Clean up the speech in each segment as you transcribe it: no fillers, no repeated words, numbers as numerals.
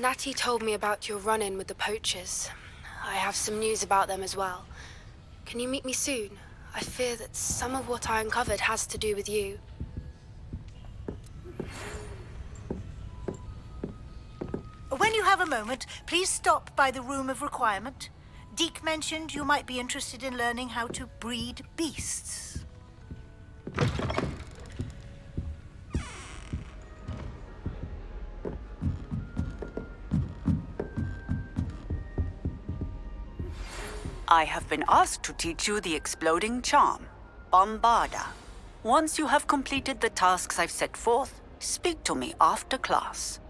Natty told me about your run-in with the poachers. I have some news about them as well. Can you meet me soon? I fear that some of what I uncovered has to do with you. When you have a moment, please stop by the Room of Requirement. Deke mentioned you might be interested in learning how to breed beasts. I have been asked to teach you the exploding charm, Bombarda. Once you have completed the tasks I've set forth, speak to me after class.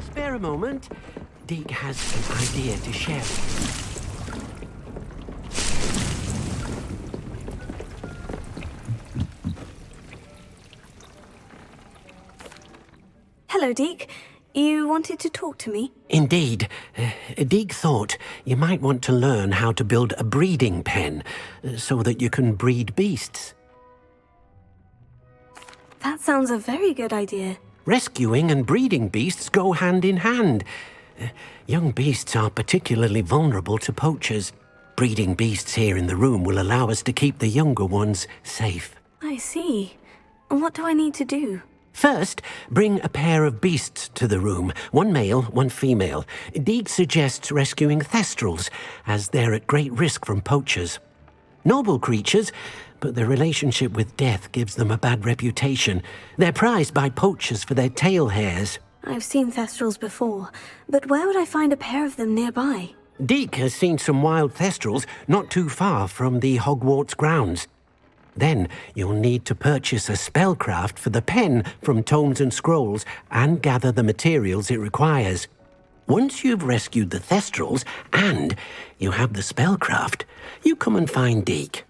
Spare a moment. Deke has an idea to share with Hello, Deke. You wanted to talk to me? Indeed. Deke thought you might want to learn how to build a breeding pen so that you can breed beasts. That sounds a very good idea. Rescuing and breeding beasts go hand in hand. Young beasts are particularly vulnerable to poachers. Breeding beasts here in the room will allow us to keep the younger ones safe. I see. And what do I need to do? First, bring a pair of beasts to the room. One male, one female. Deke suggests rescuing thestrals, as they're at great risk from poachers. Noble creatures, but their relationship with death gives them a bad reputation. They're prized by poachers for their tail hairs. I've seen thestrals before, but where would I find a pair of them nearby? Deke has seen some wild thestrals not too far from the Hogwarts grounds. Then you'll need to purchase a spellcraft for the pen from Tomes and Scrolls and gather the materials it requires. Once you've rescued the thestrals and you have the spellcraft, you come and find Deke.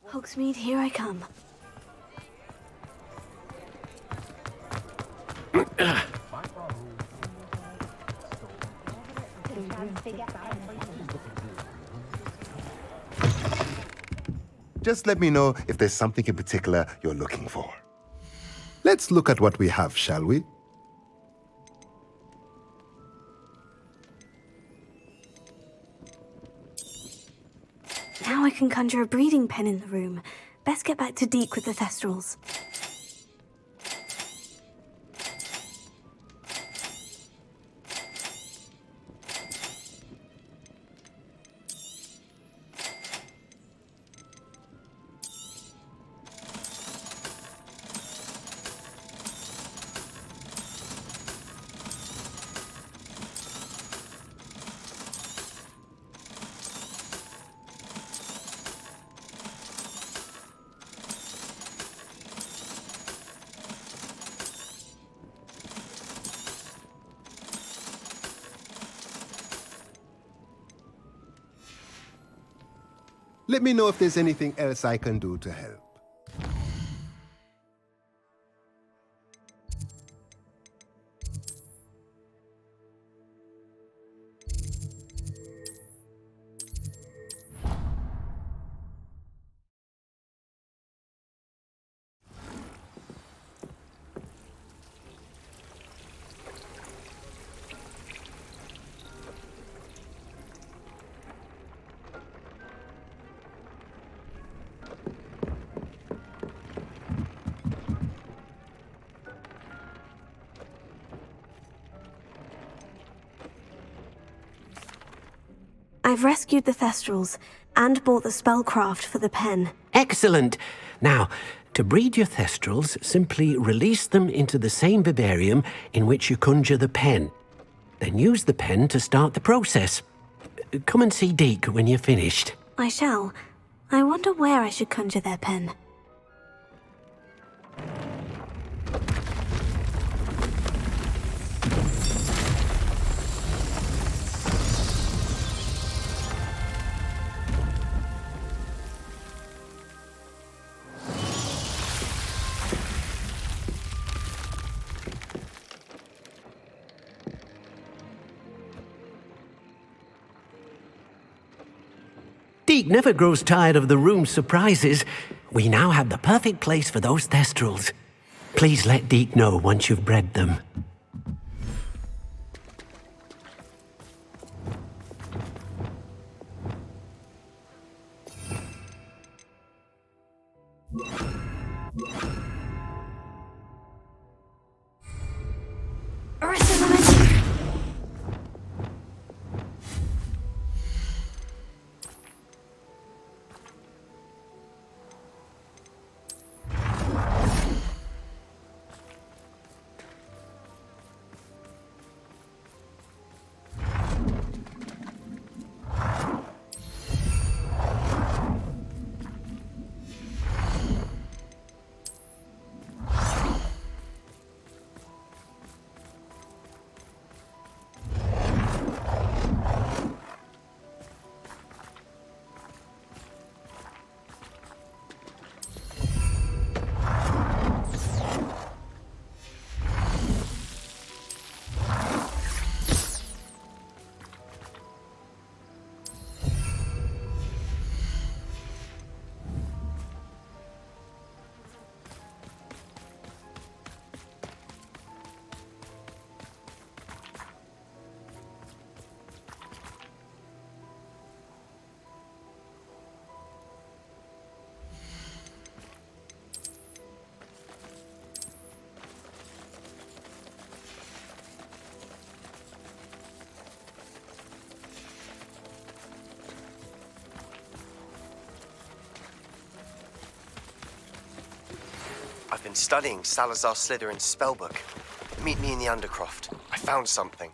Hogsmeade, here I come. Just let me know if there's something in particular you're looking for. Let's look at what we have, shall we? Now I can conjure a breeding pen in the room. Best get back to Deke with the thestrals. let me know if there's anything else I can do to help. I've rescued the Thestrals and bought the spellcraft for the pen. Excellent! Now, to breed your Thestrals, simply release them into the same vivarium in which you conjure the pen. Then use the pen to start the process. Come and see Deke when you're finished. I shall. I wonder where I should conjure their pen. Deke never grows tired of the room's surprises. We now have the perfect place for those Thestrals. Please let Deke know once you've bred them. I've been studying Salazar Slytherin's spellbook. Meet me in the Undercroft. I found something.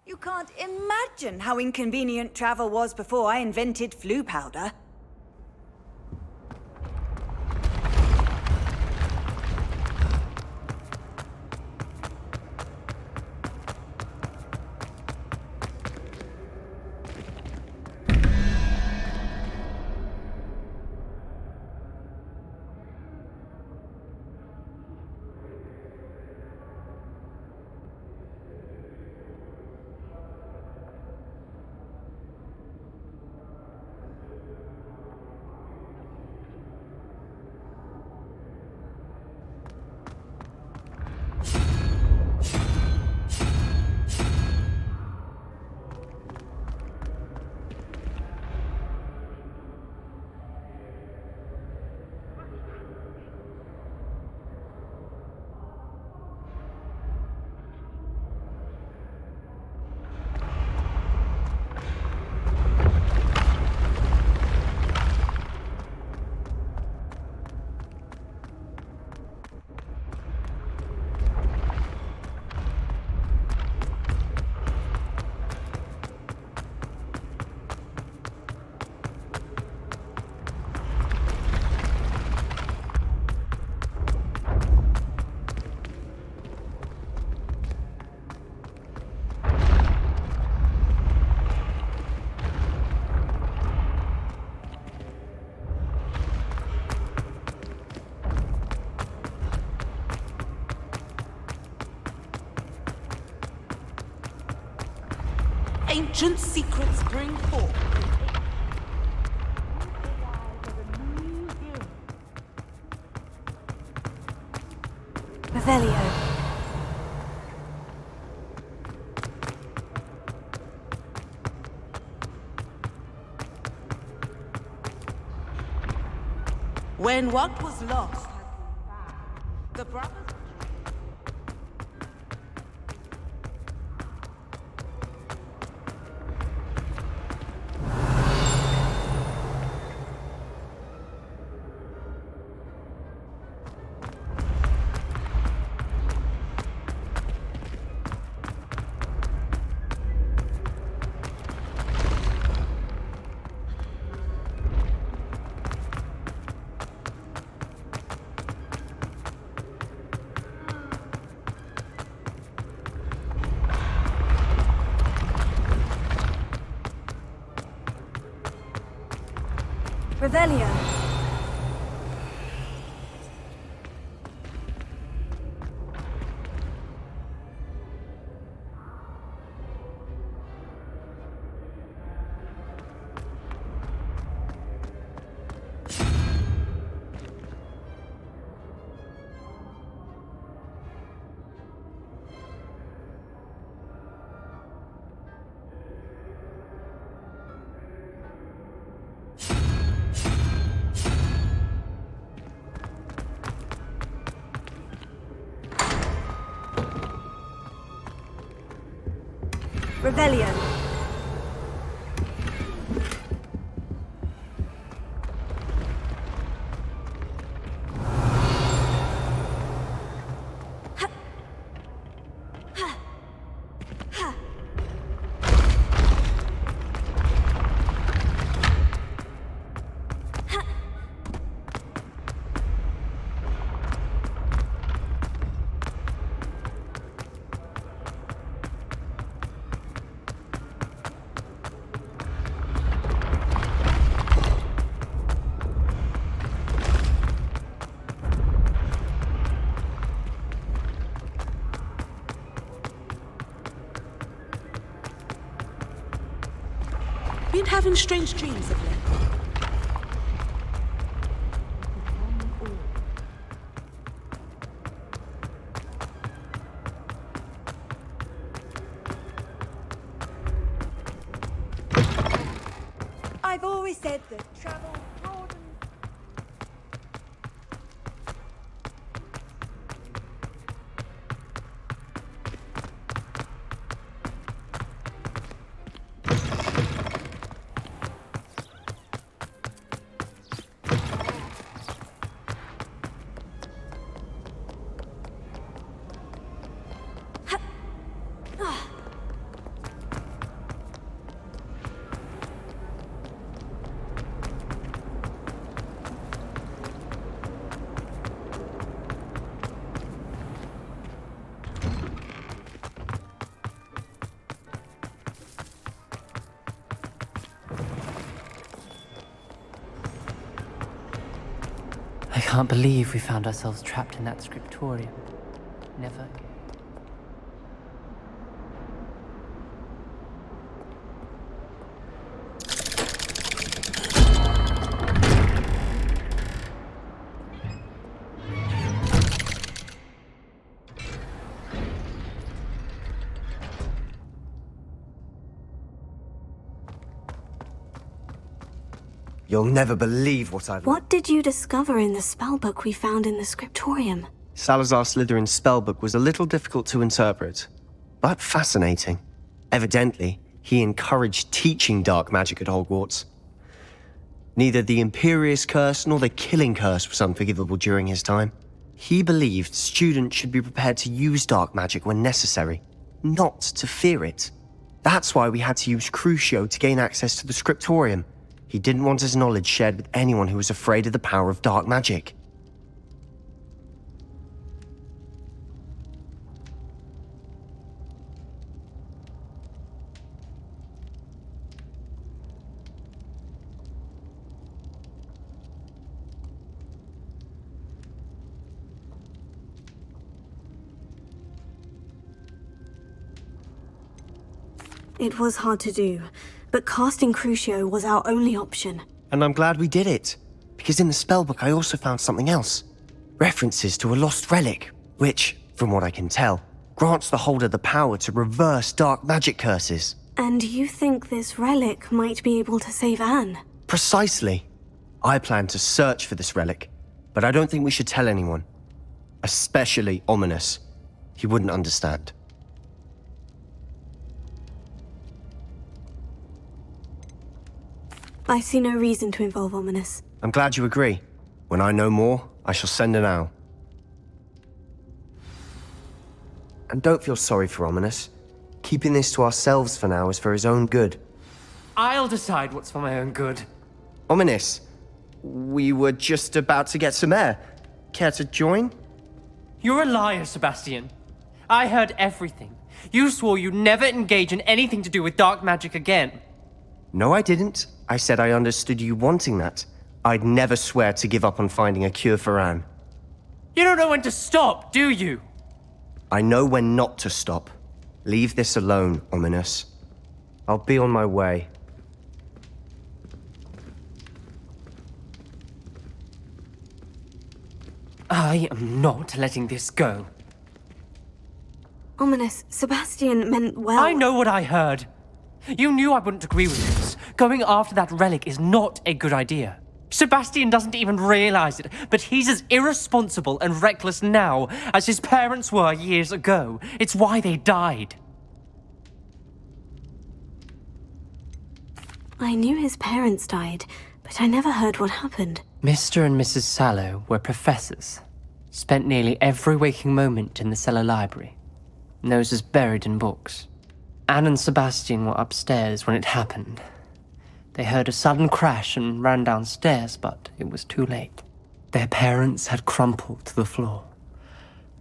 You can't imagine how inconvenient travel was before I invented flu powder. Ancient secrets bring forth. Revelio. When what was lost has been found, the brothers... Revelio. Rebellion. Been having strange dreams of late. I've always said that travel broadens. I can't believe we found ourselves trapped in that scriptorium. Never. You'll never believe what I've... What did you discover in the spellbook we found in the scriptorium? Salazar Slytherin's spellbook was a little difficult to interpret, but fascinating. Evidently, he encouraged teaching dark magic at Hogwarts. Neither the Imperious Curse nor the Killing Curse was unforgivable during his time. He believed students should be prepared to use dark magic when necessary, not to fear it. That's why we had to use Crucio to gain access to the scriptorium. He didn't want his knowledge shared with anyone who was afraid of the power of dark magic. It was hard to do, but casting Crucio was our only option. And I'm glad we did it, because in the spellbook I also found something else. References to a lost relic, which, from what I can tell, grants the holder the power to reverse dark magic curses. And you think this relic might be able to save Anne? Precisely. I plan to search for this relic, but I don't think we should tell anyone. Especially Ominous. He wouldn't understand. I see no reason to involve Ominous. I'm glad you agree. When I know more, I shall send an owl. And don't feel sorry for Ominous. Keeping this to ourselves for now is for his own good. I'll decide what's for my own good. Ominous, we were just about to get some air. Care to join? You're a liar, Sebastian. I heard everything. You swore you'd never engage in anything to do with dark magic again. No, I didn't. I said I understood you wanting that. I'd never swear to give up on finding a cure for Anne. You don't know when to stop, do you? I know when not to stop. Leave this alone, Ominous. I'll be on my way. I am not letting this go. Ominous, Sebastian meant well. I know what I heard. You knew I wouldn't agree with this. Going after that relic is not a good idea. Sebastian doesn't even realize it, but he's as irresponsible and reckless now as his parents were years ago. It's why they died. I knew his parents died, but I never heard what happened. Mr. and Mrs. Sallow were professors. Spent nearly every waking moment in the cellar library. Noses buried in books. Anne and Sebastian were upstairs when it happened. They heard a sudden crash and ran downstairs, but it was too late. Their parents had crumpled to the floor.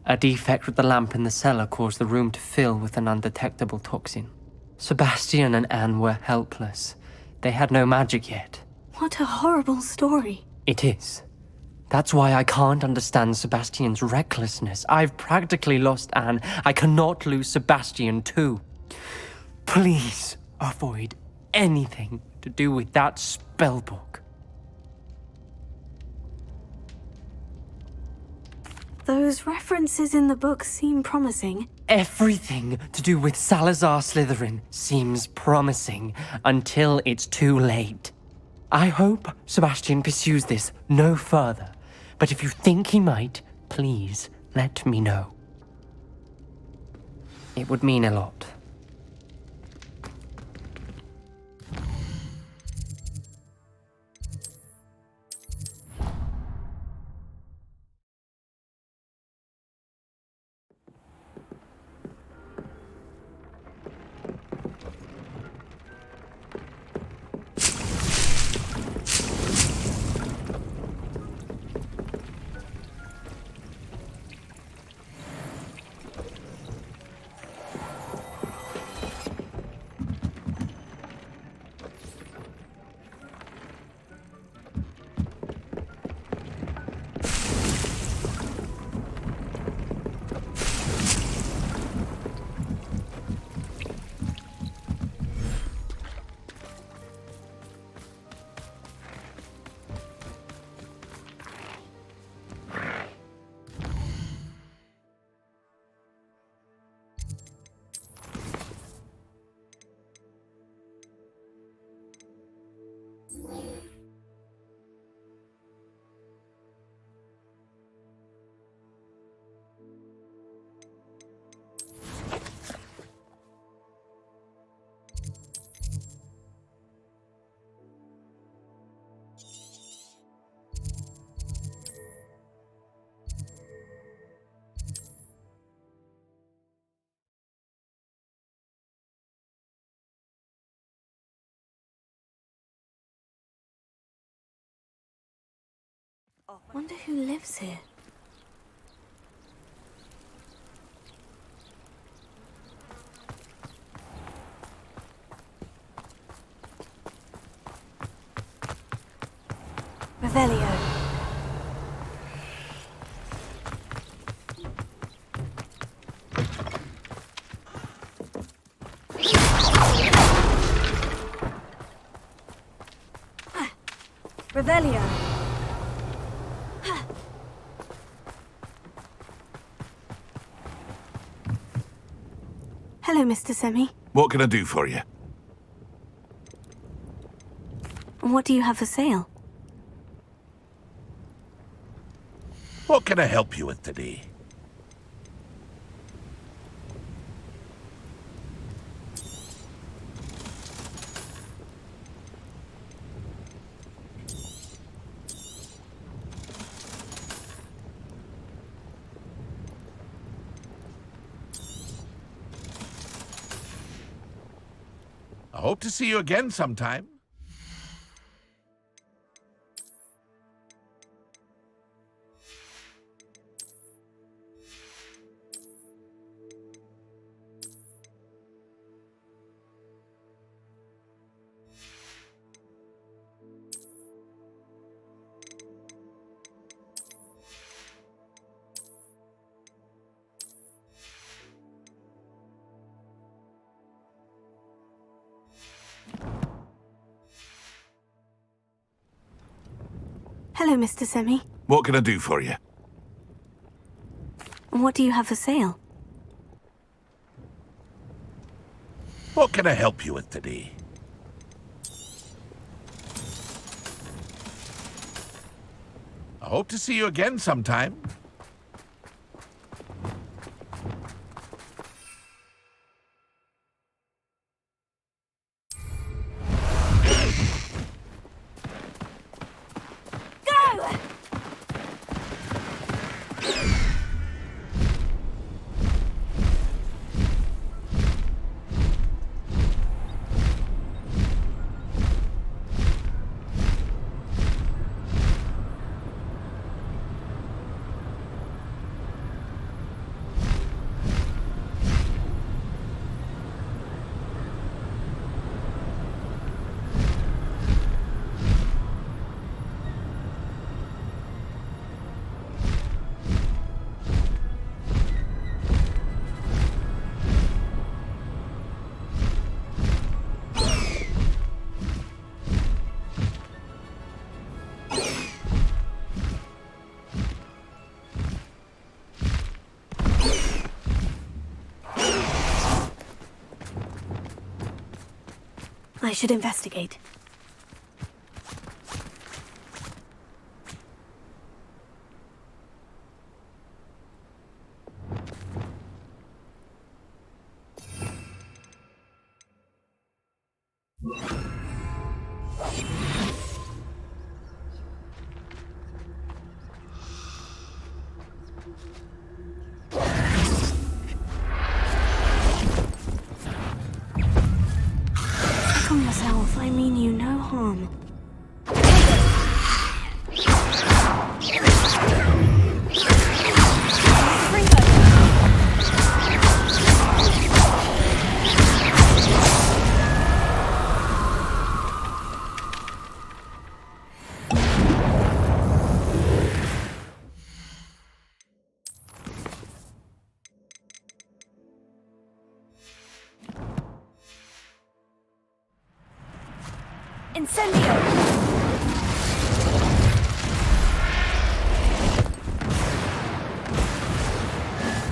A defect with the lamp in the cellar caused the room to fill with an undetectable toxin. Sebastian and Anne were helpless. They had no magic yet. What a horrible story. It is. That's why I can't understand Sebastian's recklessness. I've practically lost Anne. I cannot lose Sebastian too. Please avoid anything to do with that spellbook. Those references in the book seem promising. Everything to do with Salazar Slytherin seems promising until it's too late. I hope Sebastian pursues this no further, but if you think he might, please let me know. It would mean a lot. Wonder who lives here. Revelio. Revelio. Hello, Mr. Semi. What can I do for you? What do you have for sale? What can I help you with today? I hope to see you again sometime. Hello, Mr. Semi. What can I do for you? What do you have for sale? What can I help you with today? I hope to see you again sometime. I should investigate. Calm yourself. I mean you no harm. Incendio!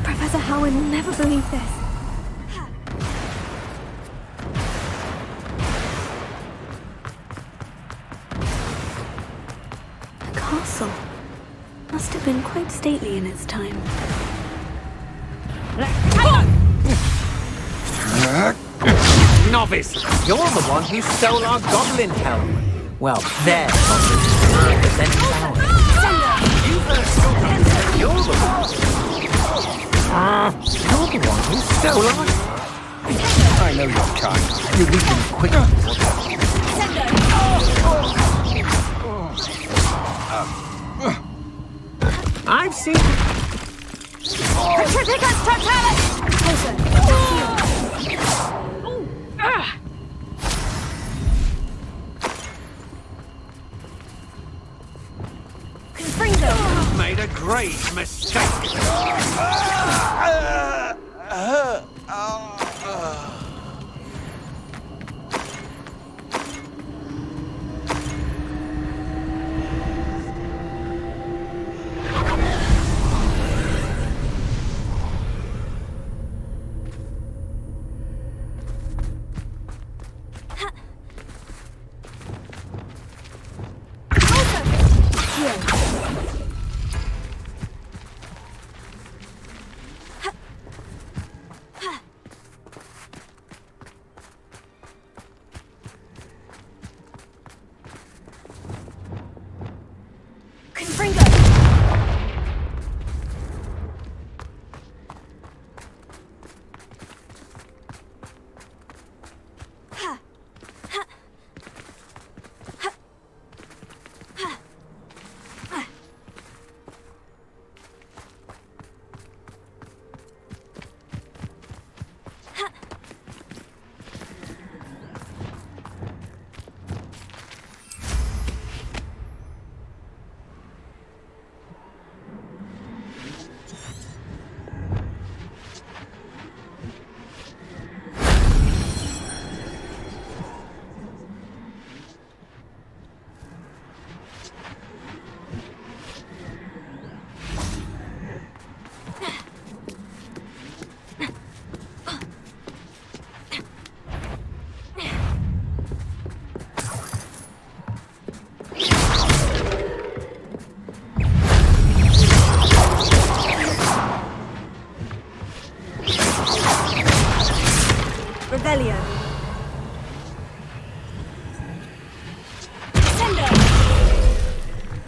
Professor Howard will never believe this. The castle must have been quite stately in its time. Novice, you're the one who stole our goblin helm. Well, their goblin. But then found it. You're the one. You're the one who stole our... I know your kind. You leave them quicker. I've seen... Petrificus totalis! Closer. Made a great mistake. Revelio. Ascendo.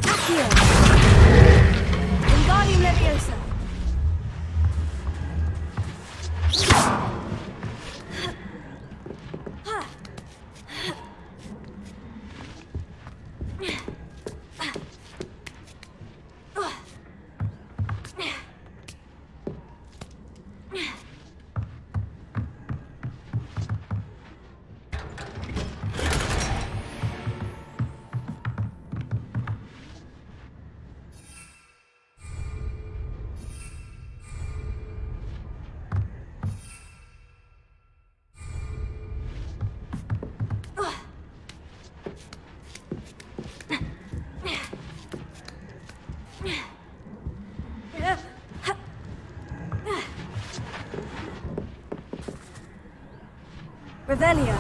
Accio. Wingardium Leviosa. Revelio.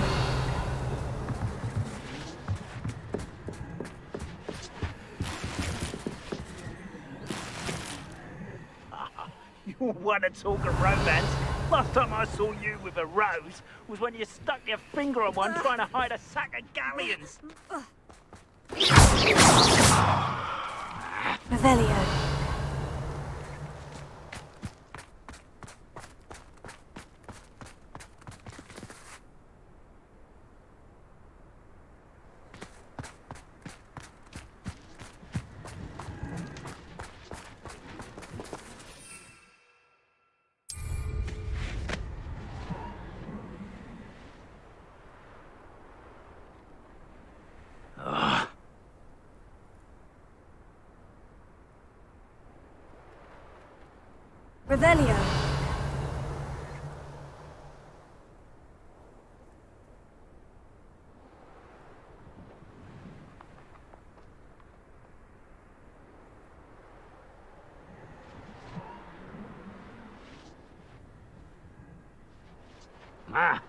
want to talk of romance? Last time I saw you with a rose was when you stuck your finger on one trying to hide a sack of galleons. Revelio. Revelio. Ah.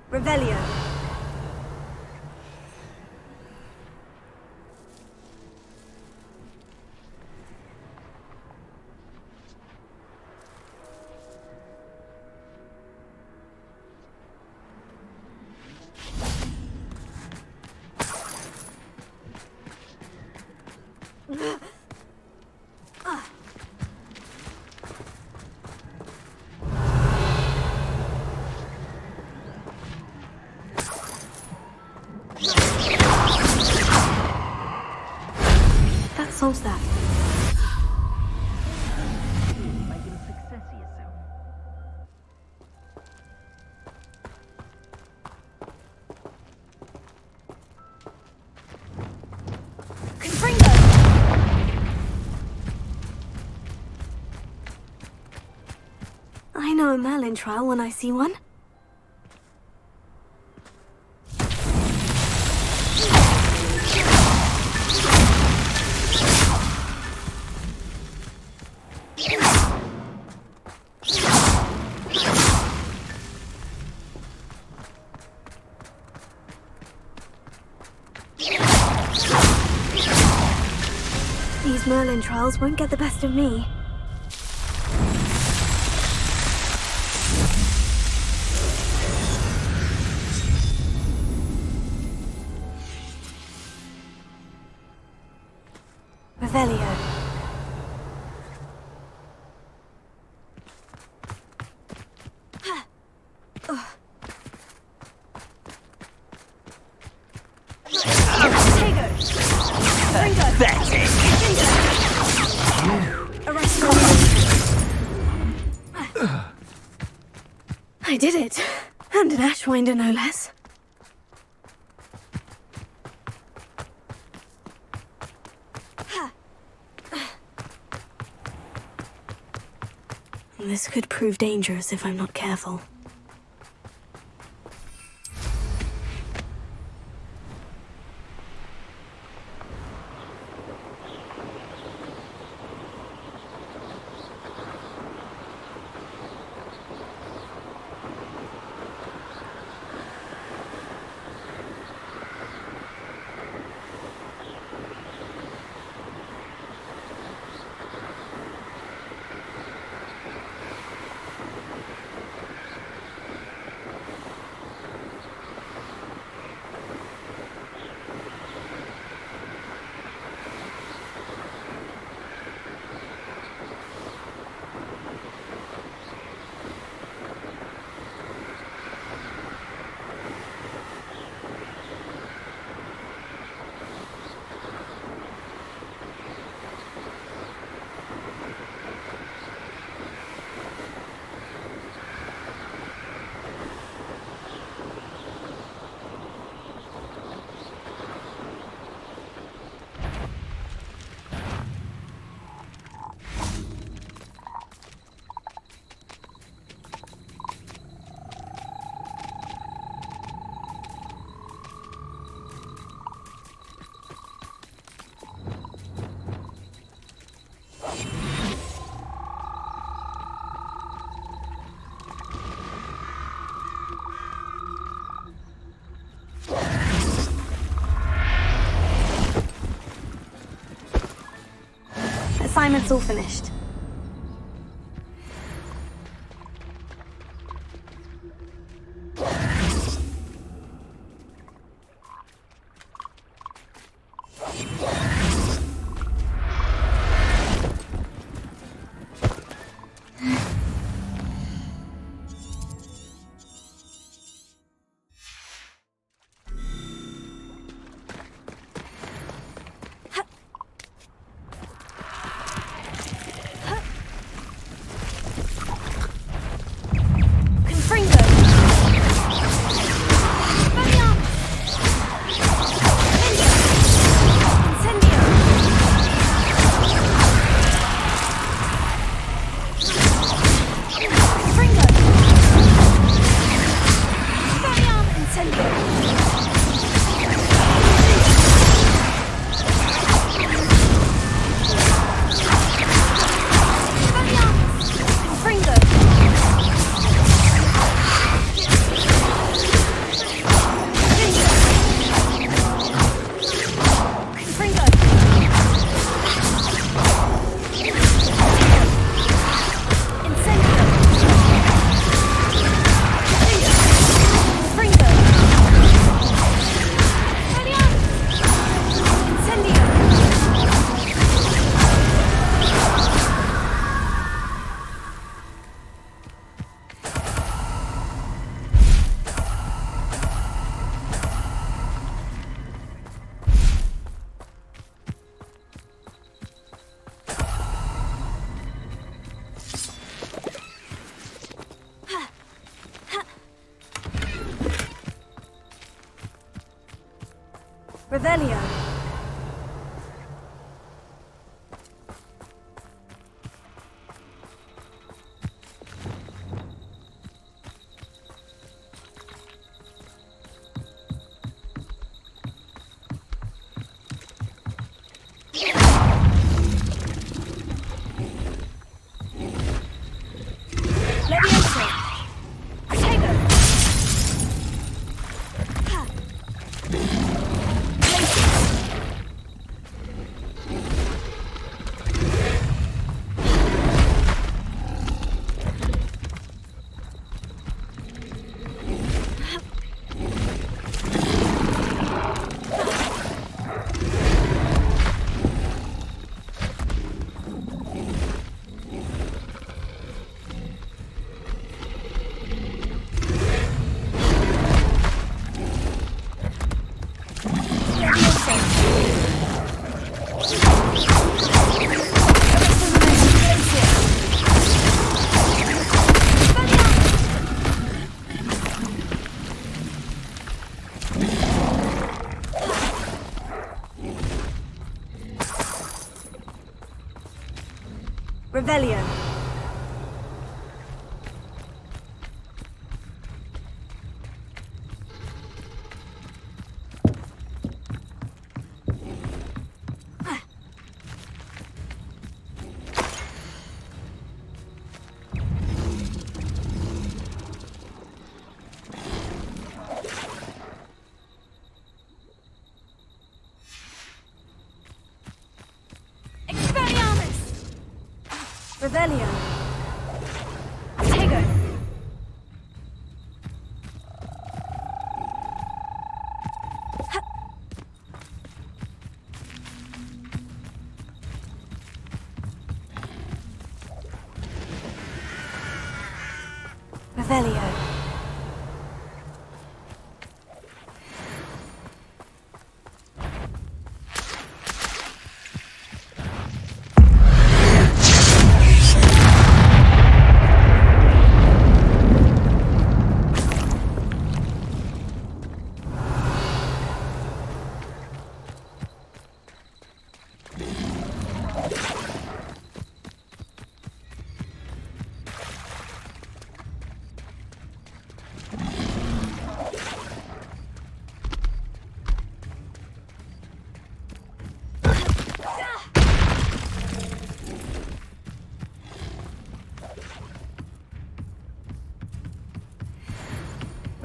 Revelio. That solves that. Making a success of yourself. I know a Merlin trial when I see one. These Merlin trials won't get the best of me. Revelio. I did it. And an Ashwinder, no less. This could prove dangerous if I'm not careful. assignment's all finished. Revelio. Revelio. Revelio. Tego. Revelio.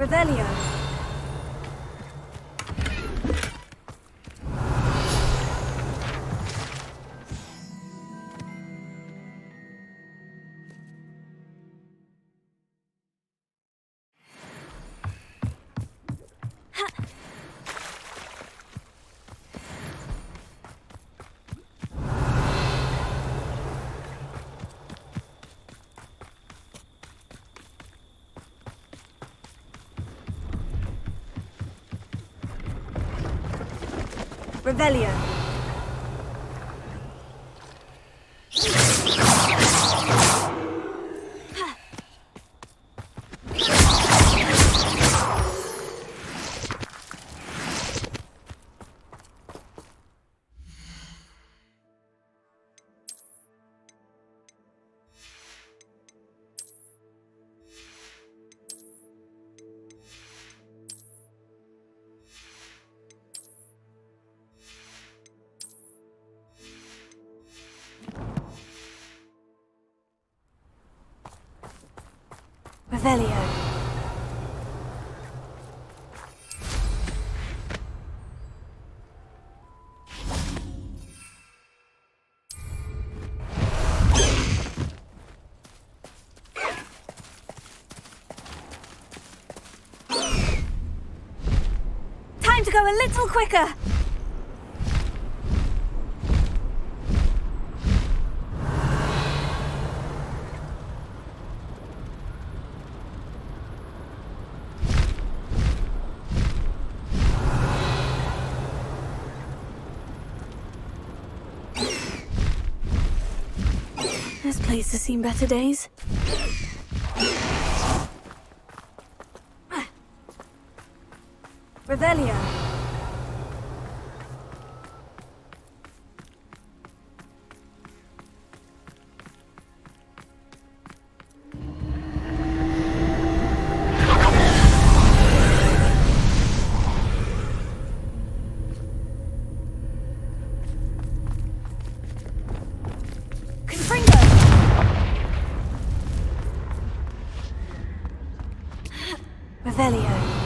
Revelio. Revelio. Revelio. Time to go a little quicker. This place has seen better days. Revelio. Revelio.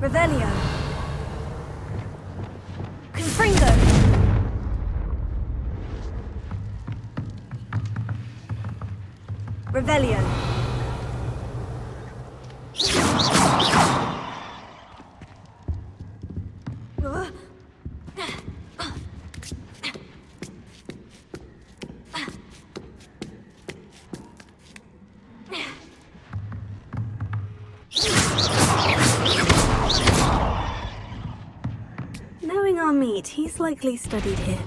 Revelio. Confringo. Revelio. Knowing our meat, he's likely studied here.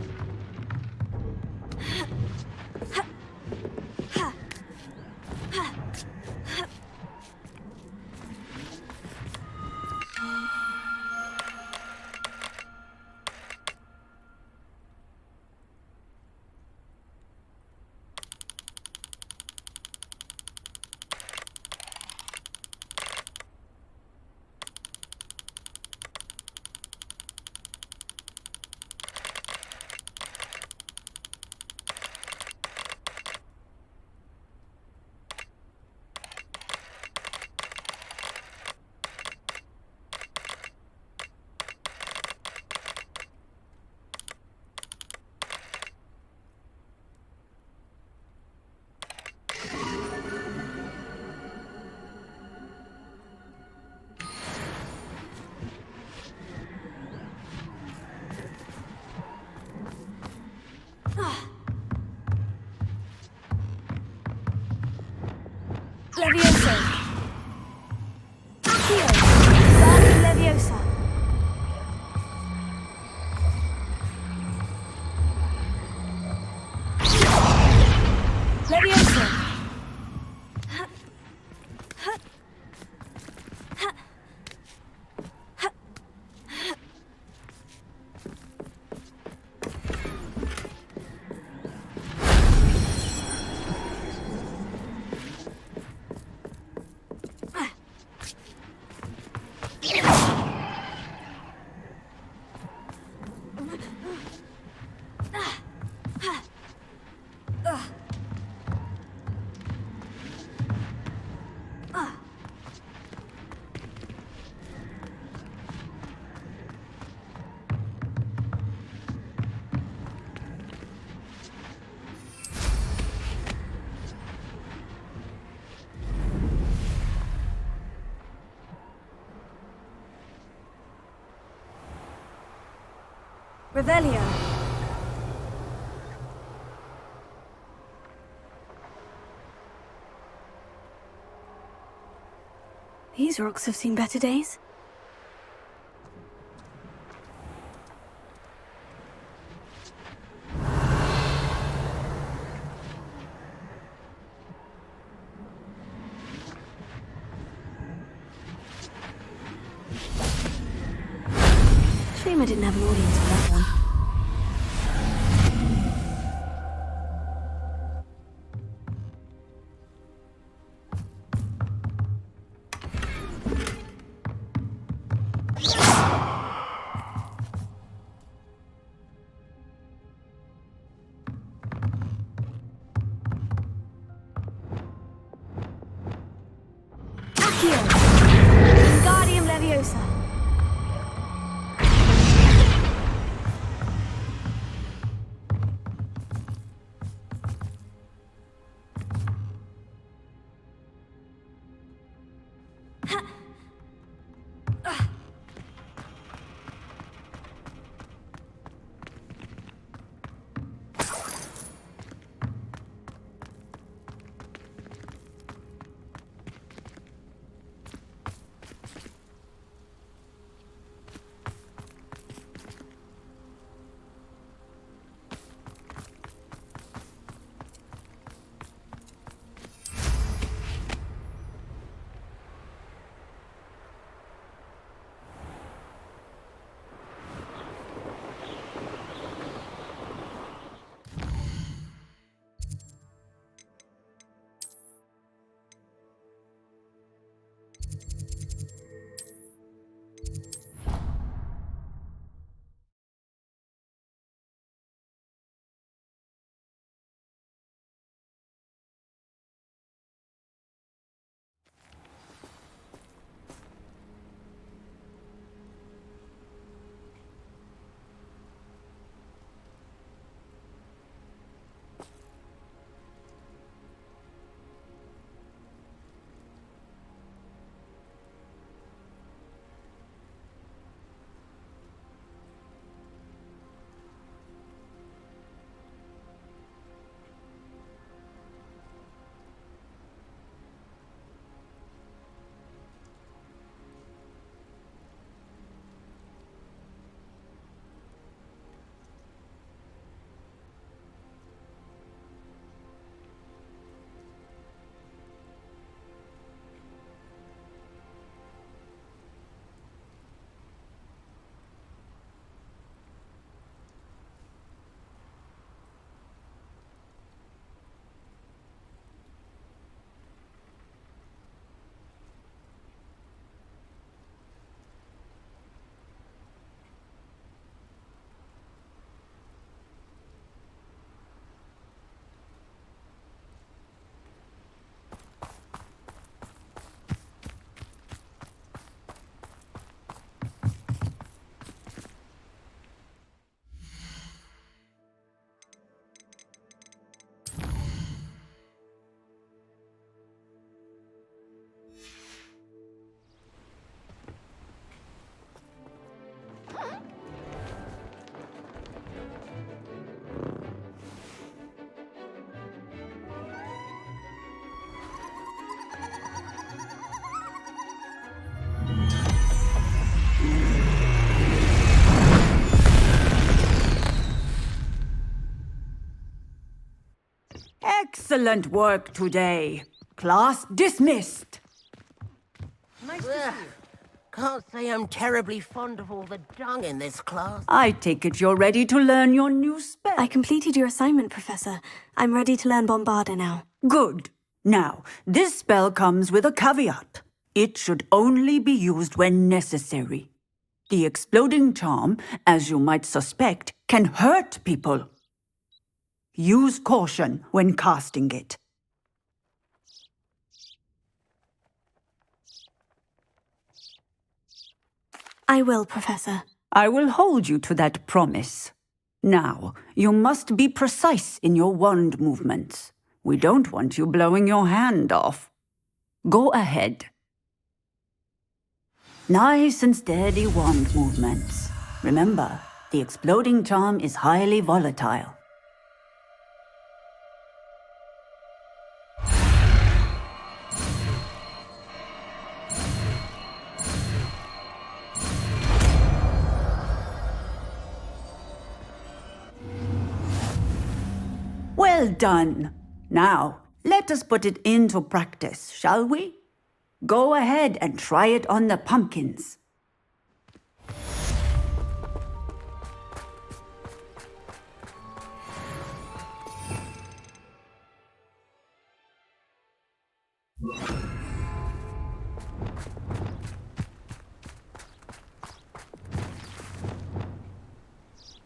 Levioso. Accio. Guardian Leviosa. Levioso. Revelio. These rocks have seen better days. Shame I didn't have an audience for that one. Accio! Wingardium Leviosa! Excellent work today. Class dismissed. Nice to see you. Can't say I'm terribly fond of all the dung in this class. I take it you're ready to learn your new spell. I completed your assignment, Professor. I'm ready to learn Bombarda now. Good. Now, this spell comes with a caveat. It should only be used when necessary. The exploding charm, as you might suspect, can hurt people. Use caution when casting it. I will, Professor. I will hold you to that promise. Now, you must be precise in your wand movements. We don't want you blowing your hand off. Go ahead. Nice and steady wand movements. Remember, The exploding charm is highly volatile. Well done. Now, let us put it into practice, shall we? Go ahead and try it on the pumpkins.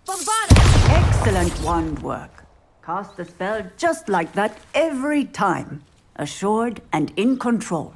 Bombarda! Excellent wand work. Cast the spell just like that every time. Assured and in control.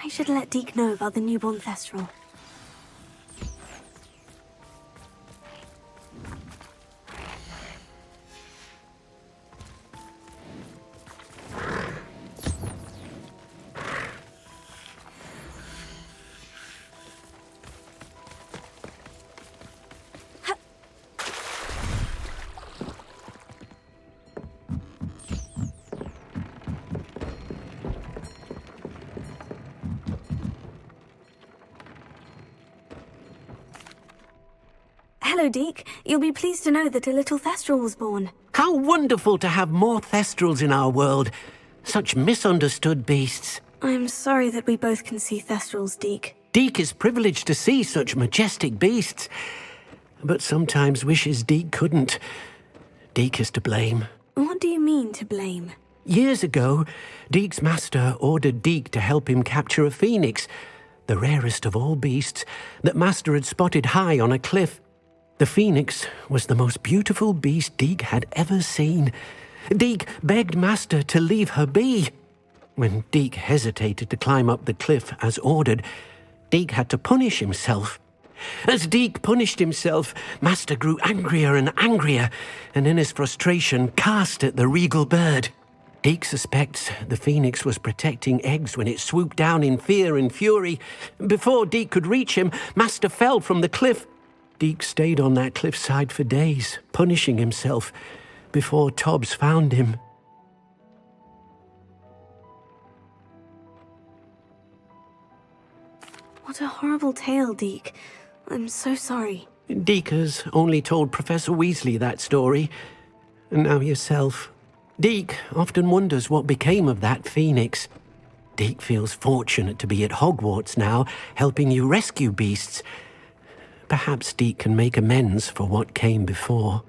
I should let Deke know about the newborn Thestral. Hello, Deke. You'll be pleased to know that a little Thestral was born. How wonderful to have more Thestrals in our world. Such misunderstood beasts. I'm sorry that we both can see Thestrals, Deke. Deke is privileged to see such majestic beasts, but sometimes wishes Deke couldn't. Deke is to blame. What do you mean, to blame? Years ago, Deke's master ordered Deke to help him capture a phoenix, the rarest of all beasts, that master had spotted high on a cliff. The phoenix was the most beautiful beast Deke had ever seen. Deke begged master to leave her be. When Deke hesitated to climb up the cliff as ordered, Deke had to punish himself. As Deke punished himself, master grew angrier and angrier, and in his frustration cast at the regal bird. Deke suspects the phoenix was protecting eggs when it swooped down in fear and fury. Before Deke could reach him, master fell from the cliff. Deke stayed on that cliffside for days, punishing himself, before Tobbs found him. What a horrible tale, Deke. I'm so sorry. Deke has only told Professor Weasley that story, and now yourself. Deke often wonders what became of that phoenix. Deke feels fortunate to be at Hogwarts now, helping you rescue beasts. Perhaps Deke can make amends for what came before.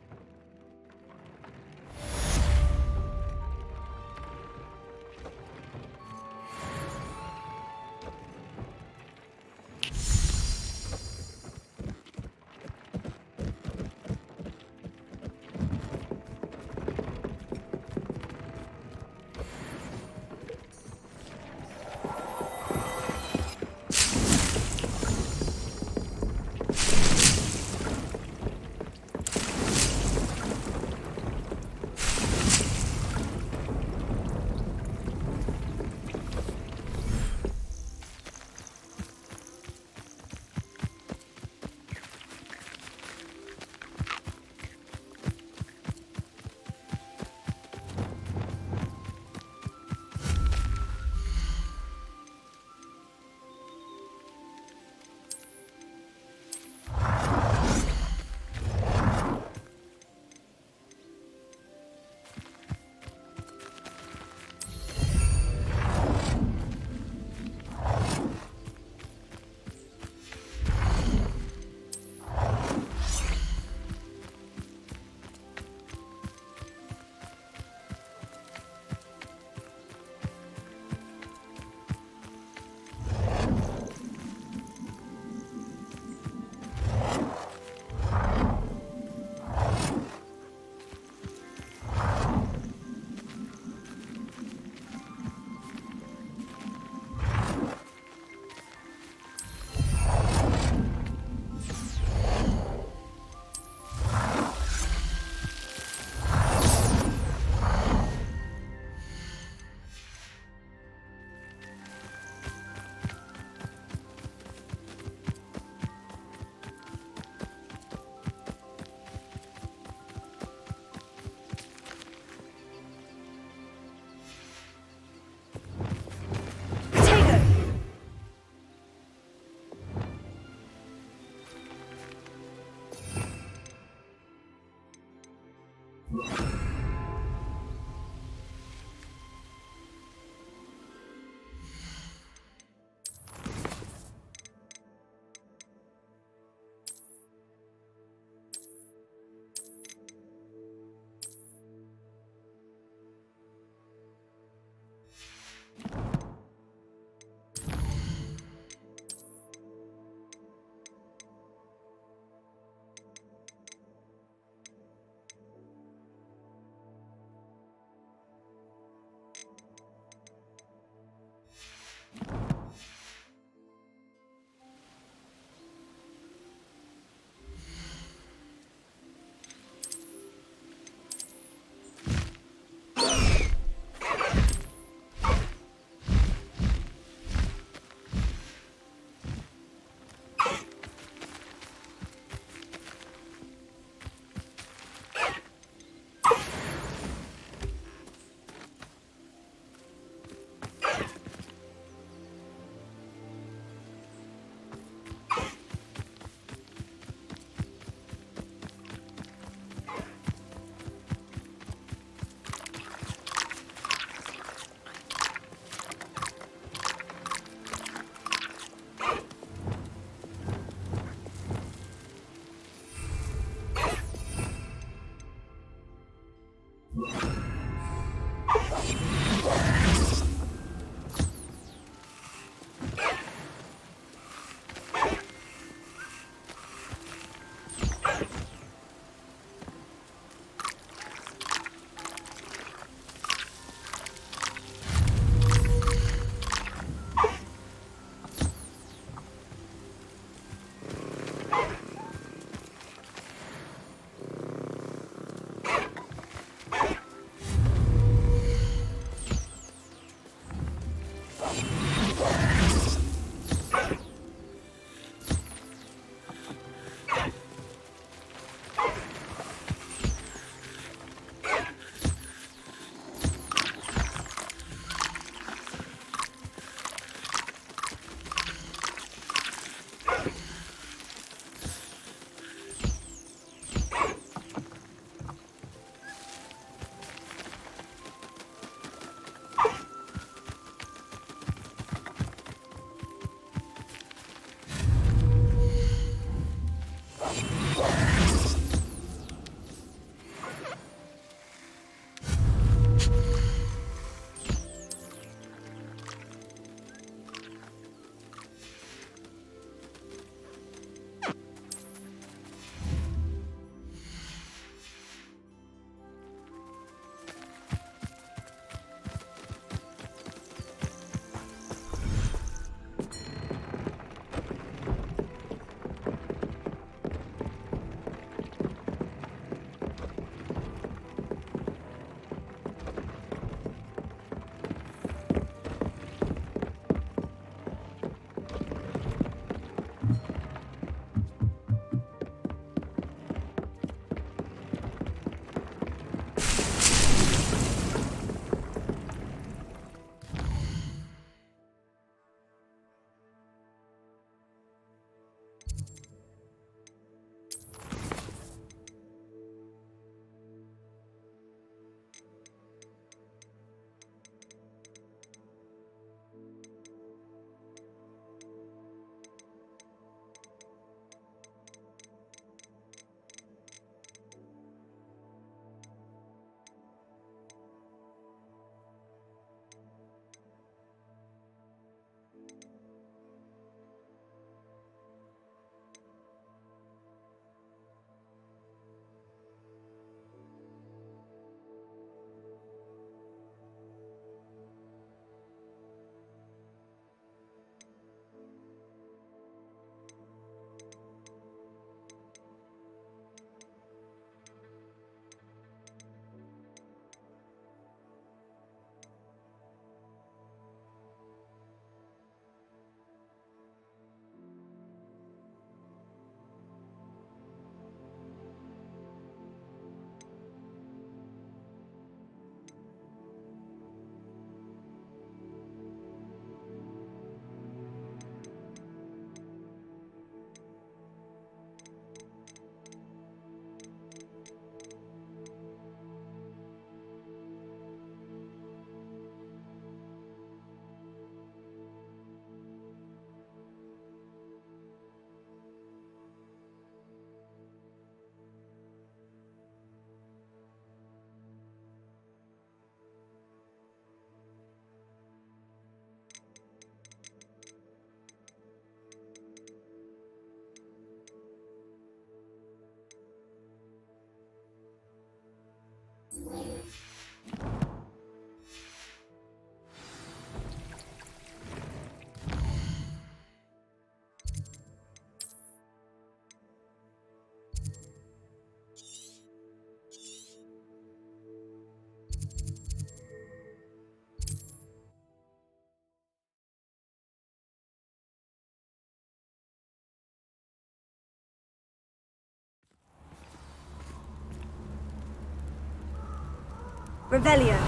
Revelio.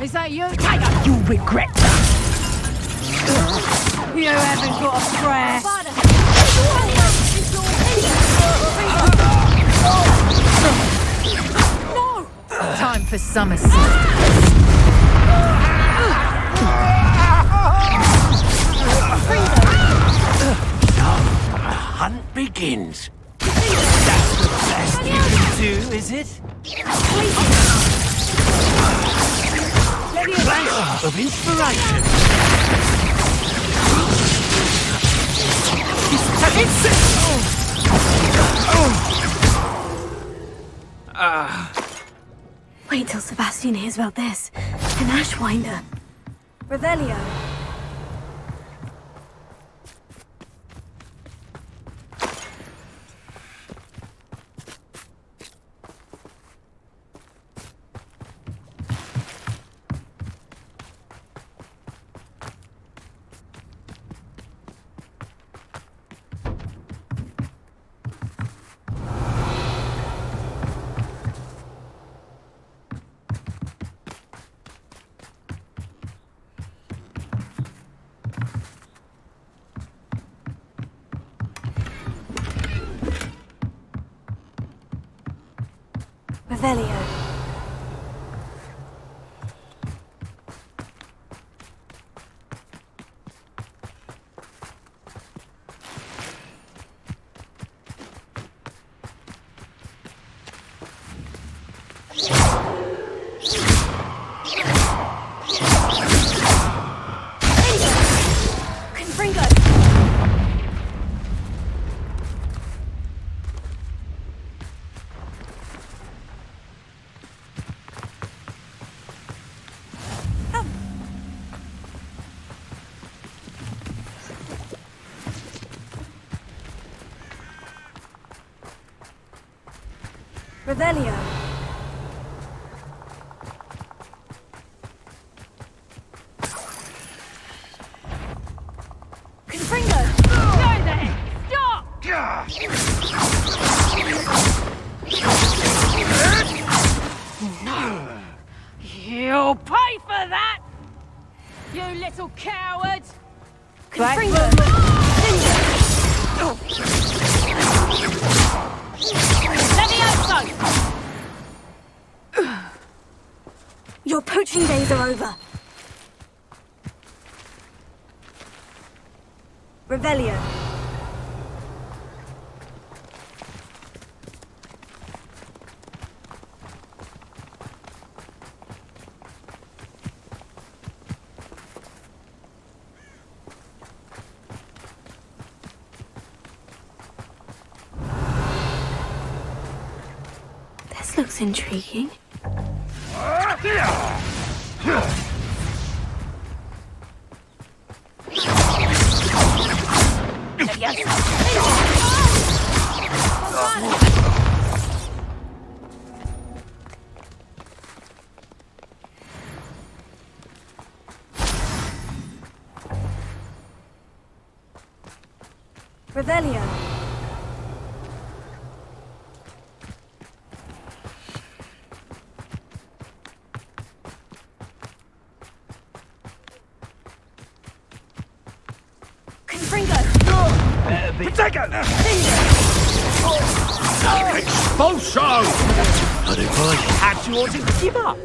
Is that you? Tiger, you regret that. You haven't got a prayer. No! Time for some assistance. The hunt begins. That's the best you can do, is it? Flash of inspiration. Wait till Sebastian hears about this. An Ashwinder. Revelio. Revelio. Revelio. Confringo! Go there! Stop! You'll pay for that! You little coward! Confringo! Your poaching days are over. Revelio. This looks intriguing. Revelio. Expulsion! But if I had you, ought to give up.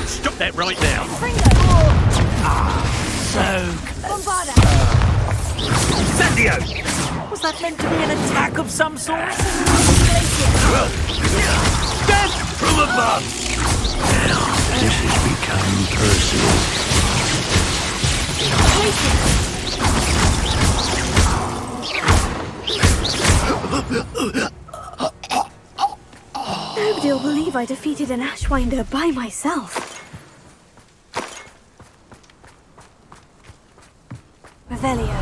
Stop that right now. So Bombarda! Sandio! Was that meant to be an attack of some sort? Death from above! Now, this has become personal. Nobody'll believe I defeated an Ashwinder by myself. Revelio.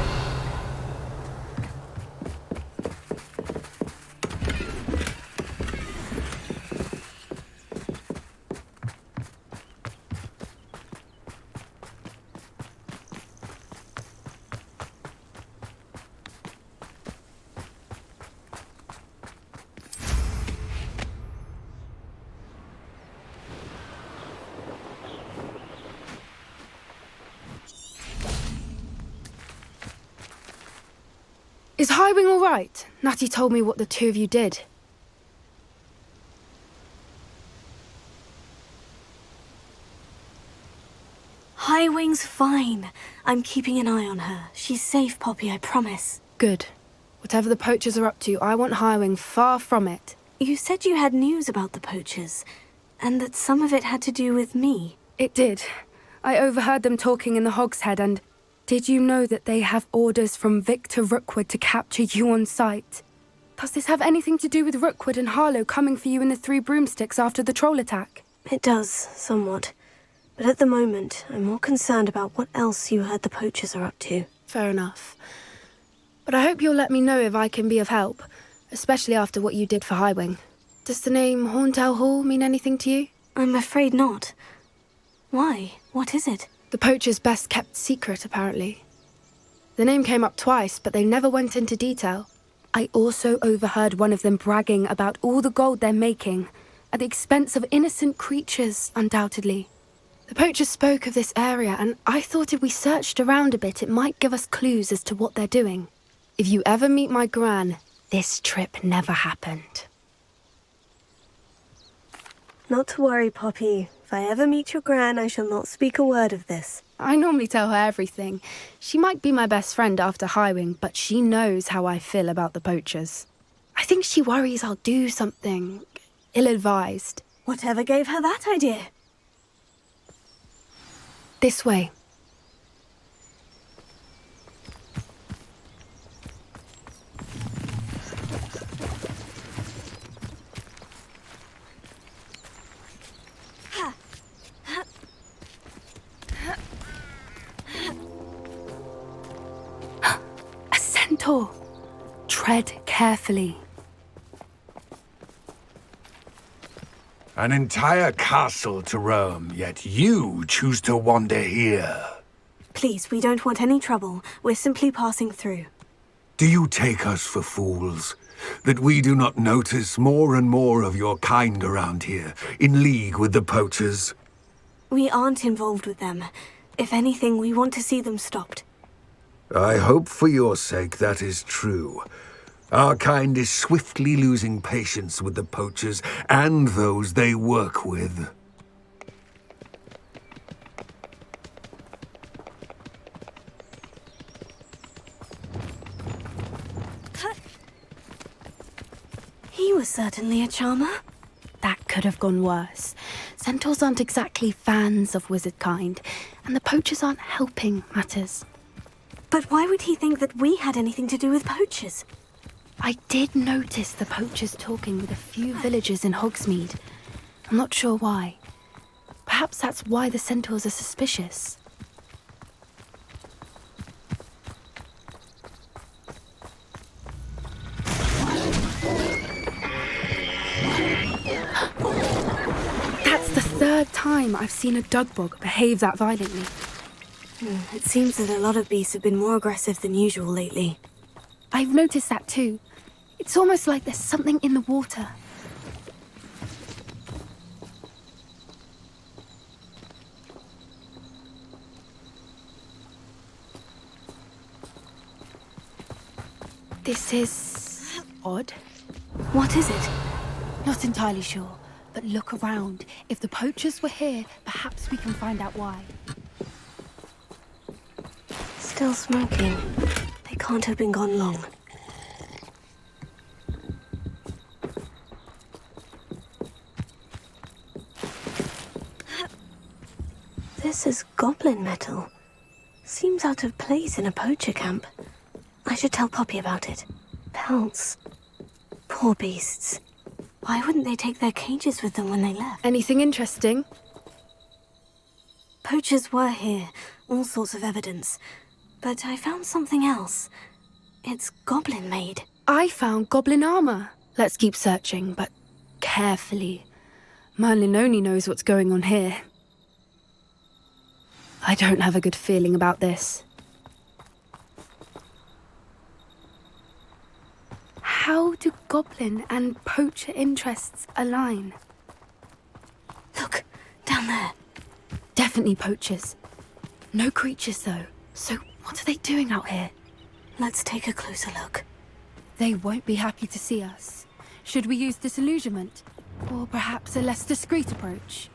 Is Highwing all right? Natty told me what the two of you did. Highwing's fine. I'm keeping an eye on her. She's safe, Poppy, I promise. Good. Whatever the poachers are up to, I want Highwing far from it. You said you had news about the poachers, and that some of it had to do with me. It did. I overheard them talking in the Hogshead, and did you know that they have orders from Victor Rookwood to capture you on sight? Does this have anything to do with Rookwood and Harlow coming for you in the Three Broomsticks after the troll attack? It does, somewhat. But at the moment, I'm more concerned about what else you heard the poachers are up to. Fair enough. But I hope you'll let me know if I can be of help, especially after what you did for Highwing. Does the name Horntail Hall mean anything to you? I'm afraid not. Why? What is it? The poachers' best kept secret, apparently. The name came up twice, but they never went into detail. I also overheard one of them bragging about all the gold they're making, at the expense of innocent creatures, undoubtedly. The poachers spoke of this area, and I thought if we searched around a bit, it might give us clues as to what they're doing. If you ever meet my gran, this trip never happened. Not to worry, Poppy. If I ever meet your gran, I shall not speak a word of this. I normally tell her everything. She might be my best friend after Highwing, but she knows how I feel about the poachers. I think she worries I'll do something ill-advised. Whatever gave her that idea? This way. A centaur. Tread carefully. An entire castle to roam, yet you choose to wander here. Please, we don't want any trouble. We're simply passing through. Do you take us for fools? That we do not notice more and more of your kind around here, in league with the poachers? We aren't involved with them. If anything, we want to see them stopped. I hope for your sake that is true. Our kind is swiftly losing patience with the poachers and those they work with. He was certainly a charmer. That could have gone worse. Centaurs aren't exactly fans of wizard kind, and the poachers aren't helping matters. But why would he think that we had anything to do with poachers? I did notice the poachers talking with a few villagers in Hogsmeade. I'm not sure why. Perhaps that's why the centaurs are suspicious. That's the third time I've seen a dugbog behave that violently. It seems that a lot of beasts have been more aggressive than usual lately. I've noticed that too. It's almost like there's something in the water. This is odd. What is it? Not entirely sure, but look around. If the poachers were here, perhaps we can find out why. Still smoking. They can't have been gone long. This is goblin metal. Seems out of place in a poacher camp. I should tell Poppy about it. Pelts. Poor beasts. Why wouldn't they take their cages with them when they left? Anything interesting? Poachers were here, all sorts of evidence. But I found something else. It's goblin-made. I found goblin armor. Let's keep searching, but carefully. Merlin only knows what's going on here. I don't have a good feeling about this. How do goblin and poacher interests align? Look, down there. Definitely poachers. No creatures, though. So what are they doing out here? Let's take a closer look. They won't be happy to see us. Should we use disillusionment? Or perhaps a less discreet approach?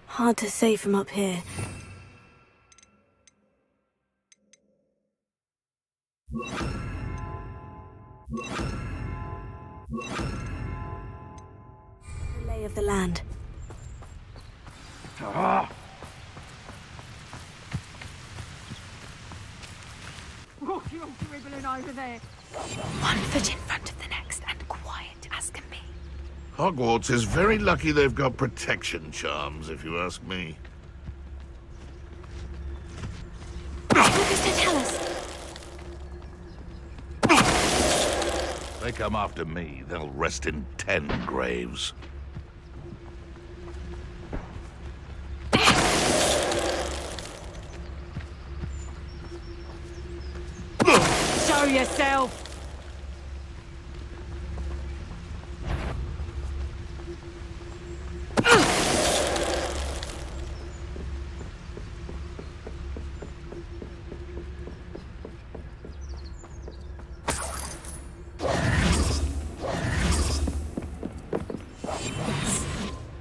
Hard to say from up here. The lay of the land. Oh, you're dribbling over there. One foot in front of the next and quiet as can be. Hogwarts is very lucky they've got protection charms, if you ask me. What does that tell us? They come after me, they'll rest in 10 graves. Show yourself!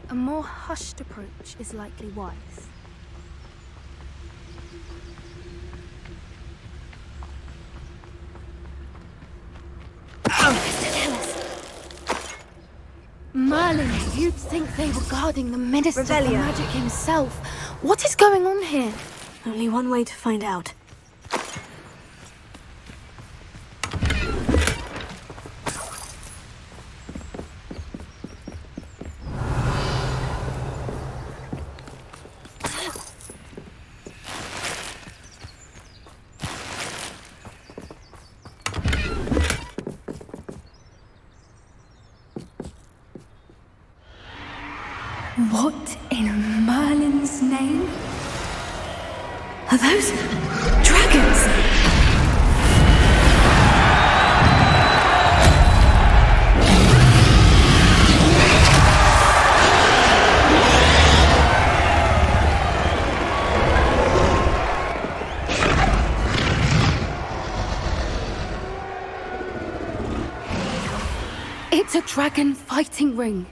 A more hushed approach is likely wise. Merlin, you'd think they were guarding the Minister for Magic himself. What is going on here? Only one way to find out. What in Merlin's name? Are those dragons? It's a dragon fighting ring.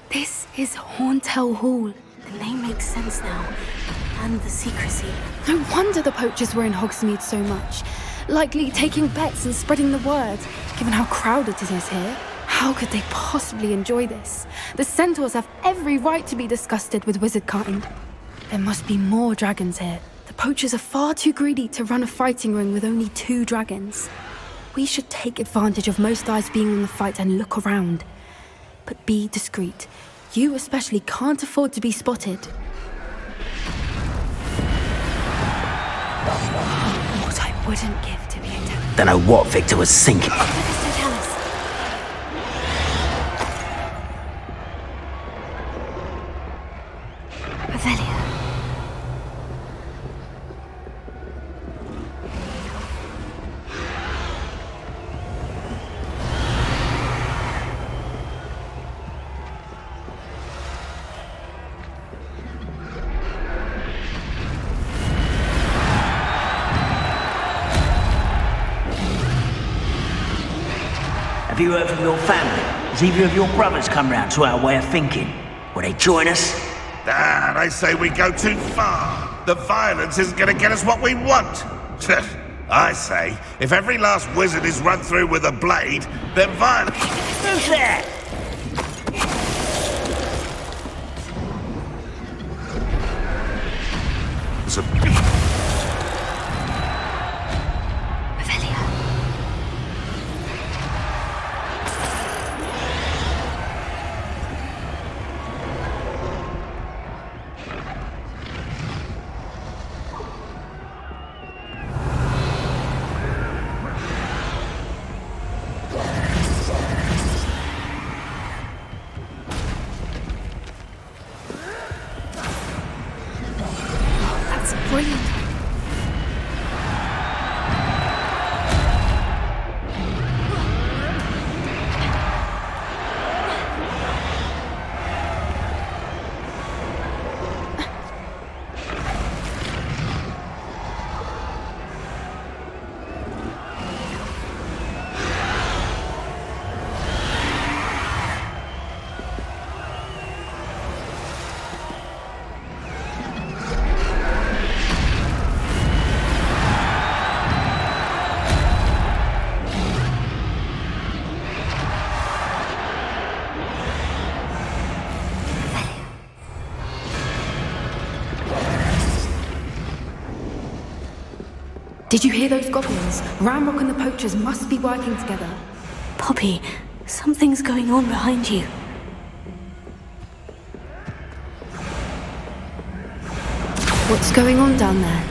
This is Hauntel Hall. The name makes sense now. And the secrecy. No wonder the poachers were in Hogsmeade so much. Likely taking bets and spreading the word, given how crowded it is here. How could they possibly enjoy this? The centaurs have every right to be disgusted with wizardkind. There must be more dragons here. The poachers are far too greedy to run a fighting ring with only 2 dragons. We should take advantage of most eyes being on the fight and look around. But be discreet. You especially can't afford to be spotted. What I wouldn't give to be attacked. Don't know what Victor was thinking. Revelia. Have you heard from your family? Has either of your brothers come round to our way of thinking? Will they join us? Ah, they say we go too far. The violence isn't going to get us what we want. I say, if every last wizard is run through with a blade, then violence... Who's that? chance of... Brilliant. Did you hear those goblins? Ramrock and the poachers must be working together. Poppy, something's going on behind you. What's going on down there?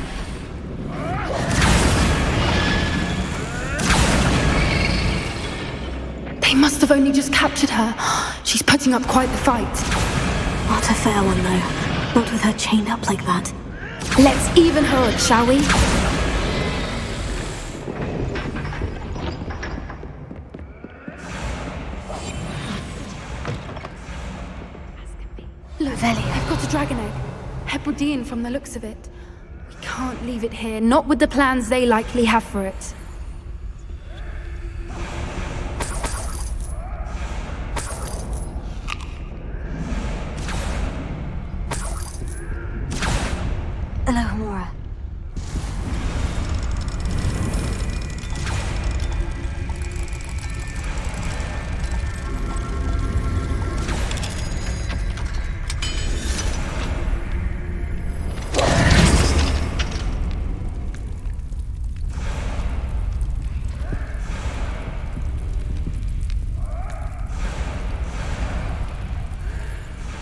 They must have only just captured her. She's putting up quite the fight. Not a fair one, though. Not with her chained up like that. Let's even her up, shall we? Look, I've got a dragon egg. Hebridean from the looks of it. We can't leave it here, not with the plans they likely have for it. Hello, Hamura.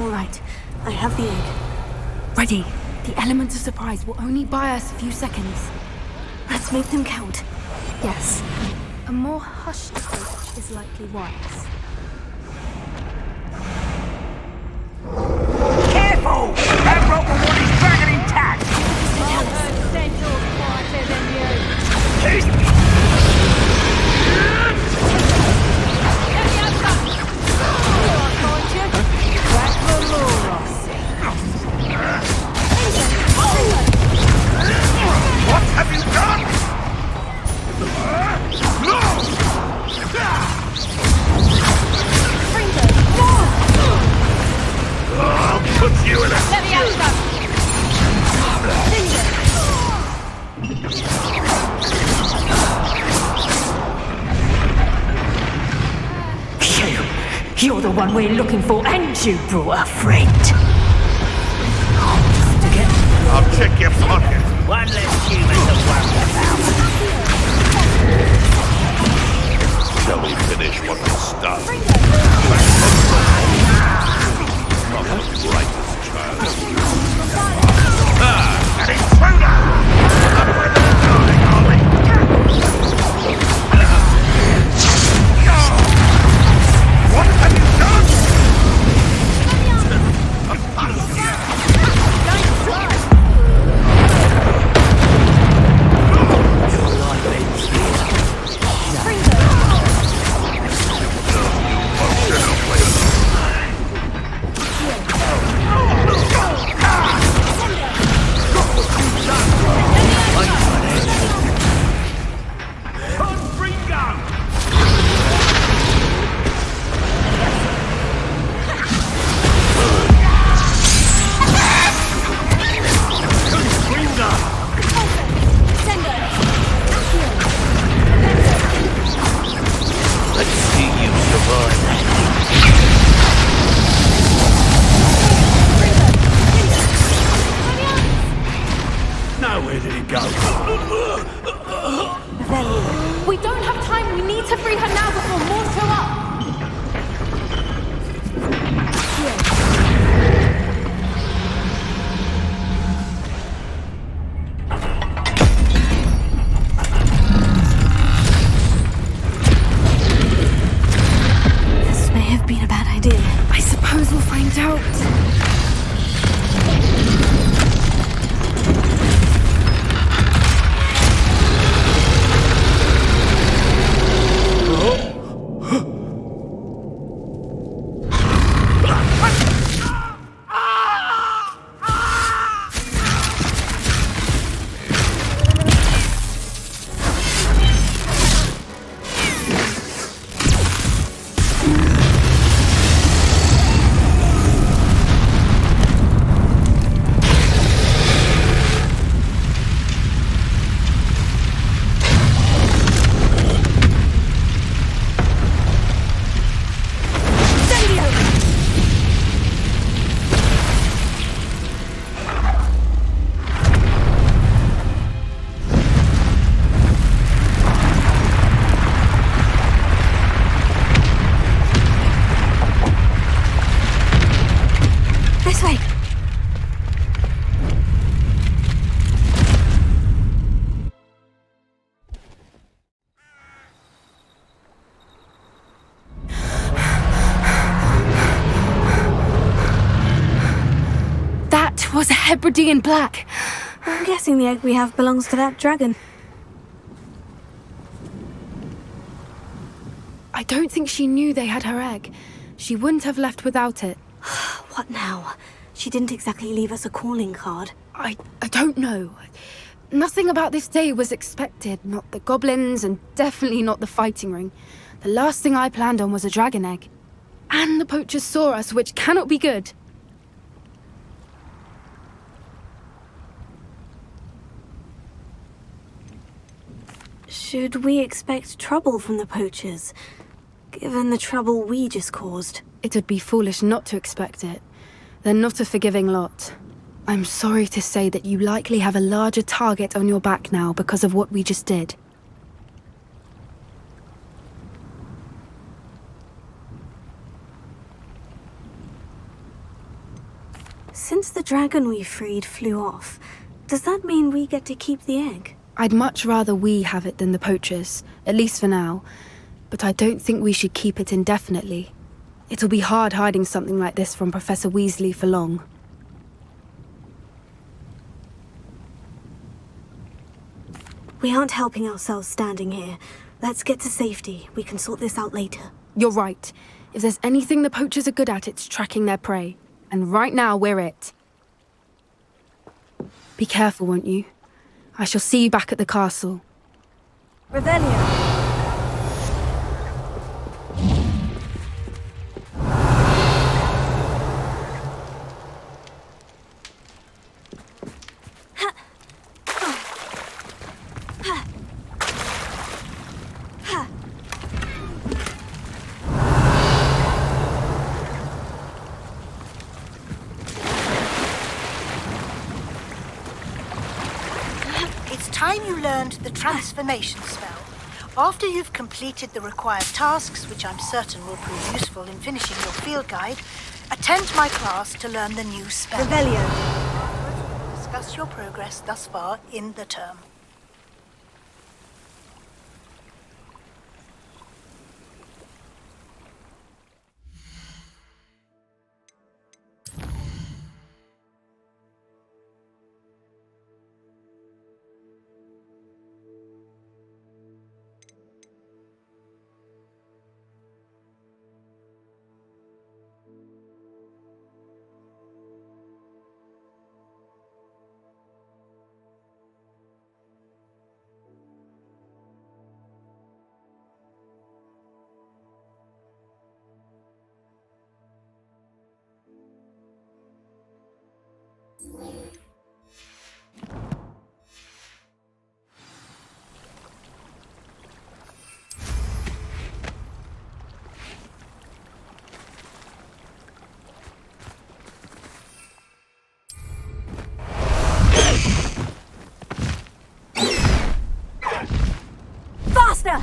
All right, I have the egg. Ready. The element of surprise will only buy us a few seconds. Let's make them count. Yes. A more hushed approach is likely wise. Careful! That rope will want his dragon intact! quieter than you. What have you done? No! I'll put you in a... You're the one we're looking for, and you brought a friend. I'll check your pocket. One less human to worry about. Shall we finish what we started? Not the brightest child. An intruder! Not where they're going, are we? What have you done? Your life ends here. out! This way! That was a Hebridean black. I'm guessing the egg we have belongs to that dragon. I don't think she knew they had her egg. She wouldn't have left without it. What now? She didn't exactly leave us a calling card. I don't know. Nothing about this day was expected. Not the goblins, and definitely not the fighting ring. The last thing I planned on was a dragon egg. And the poachers saw us, which cannot be good. Should we expect trouble from the poachers, given the trouble we just caused? It would be foolish not to expect it. They're not a forgiving lot. I'm sorry to say that you likely have a larger target on your back now because of what we just did. Since the dragon we freed flew off, does that mean we get to keep the egg? I'd much rather we have it than the poachers, at least for now. But I don't think we should keep it indefinitely. It'll be hard hiding something like this from Professor Weasley for long. We aren't helping ourselves standing here. Let's get to safety. We can sort this out later. You're right. If there's anything the poachers are good at, it's tracking their prey. And right now, we're it. Be careful, won't you? I shall see you back at the castle. Revelio! Time you learned the transformation spell. After you've completed the required tasks, which I'm certain will prove useful in finishing your field guide, attend my class to learn the new spell. Revelio. Discuss your progress thus far in the term. Faster!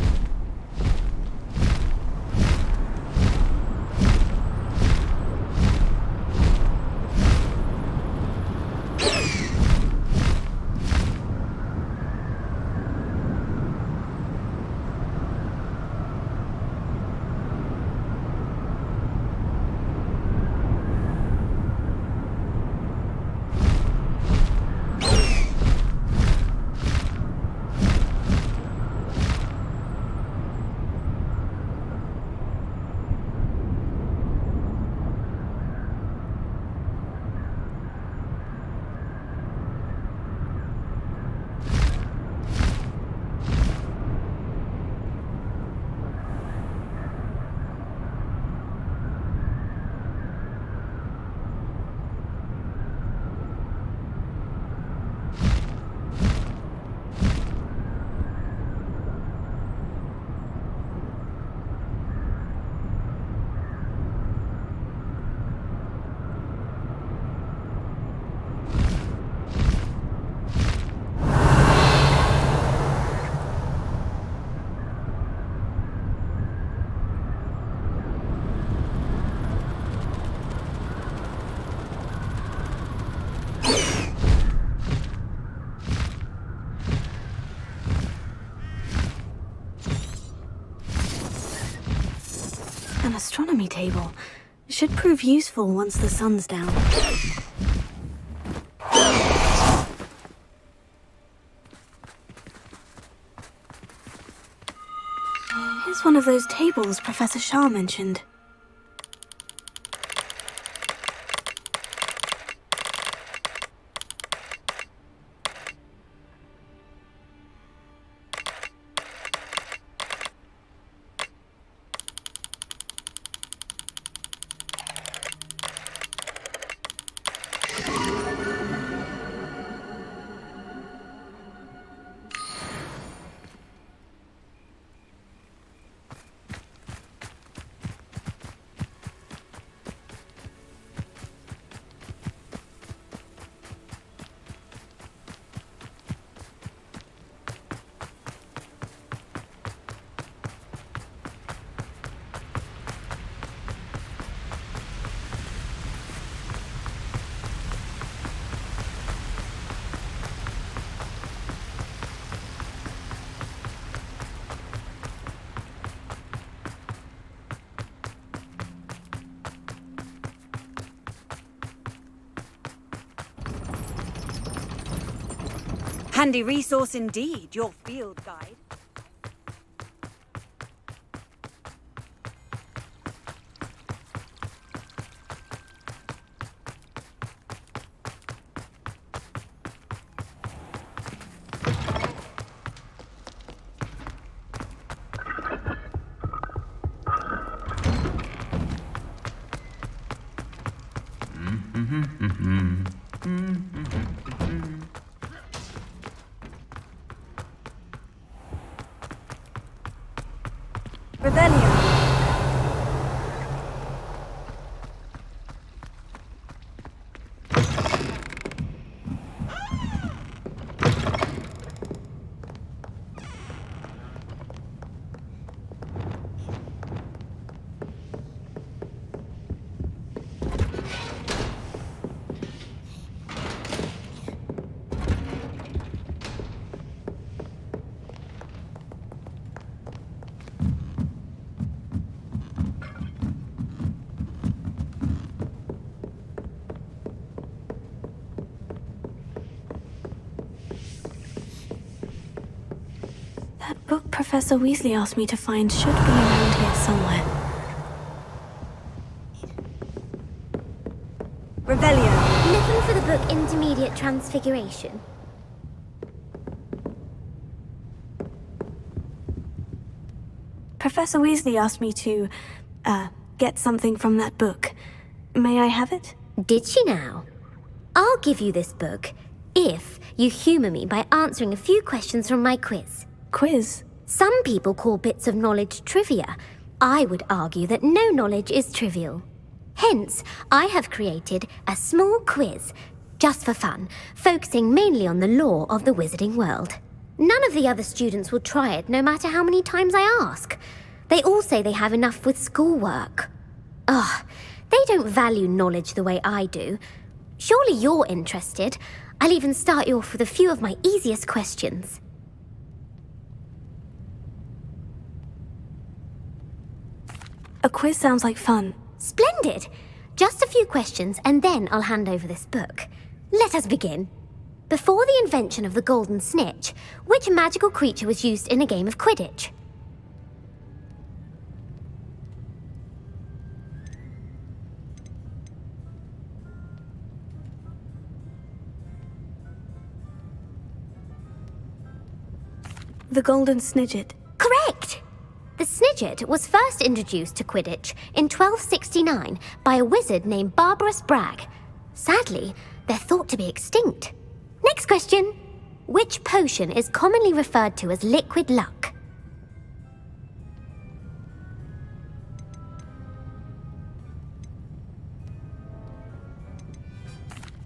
An astronomy table. Should prove useful once the sun's down. Here's one of those tables Professor Shah mentioned. Handy resource indeed, your field guide. That book Professor Weasley asked me to find should be around here somewhere. Revelio. Looking for the book Intermediate Transfiguration. Professor Weasley asked me to, get something from that book. May I have it? Did she now? I'll give you this book if you humour me by answering a few questions from my quiz. Quiz? Some people call bits of knowledge trivia. I would argue that no knowledge is trivial. Hence, I have created a small quiz, just for fun, focusing mainly on the lore of the wizarding world. None of the other students will try it, no matter how many times I ask. They all say they have enough with schoolwork. Ugh, they don't value knowledge the way I do. Surely you're interested. I'll even start you off with a few of my easiest questions. A quiz sounds like fun. Splendid! Just a few questions and then I'll hand over this book. Let us begin. Before the invention of the golden snitch, which magical creature was used in a game of Quidditch? The golden snidget. Correct! The snidget was first introduced to Quidditch in 1269 by a wizard named Barbarous Bragg. Sadly, they're thought to be extinct. Next question. Which potion is commonly referred to as liquid luck?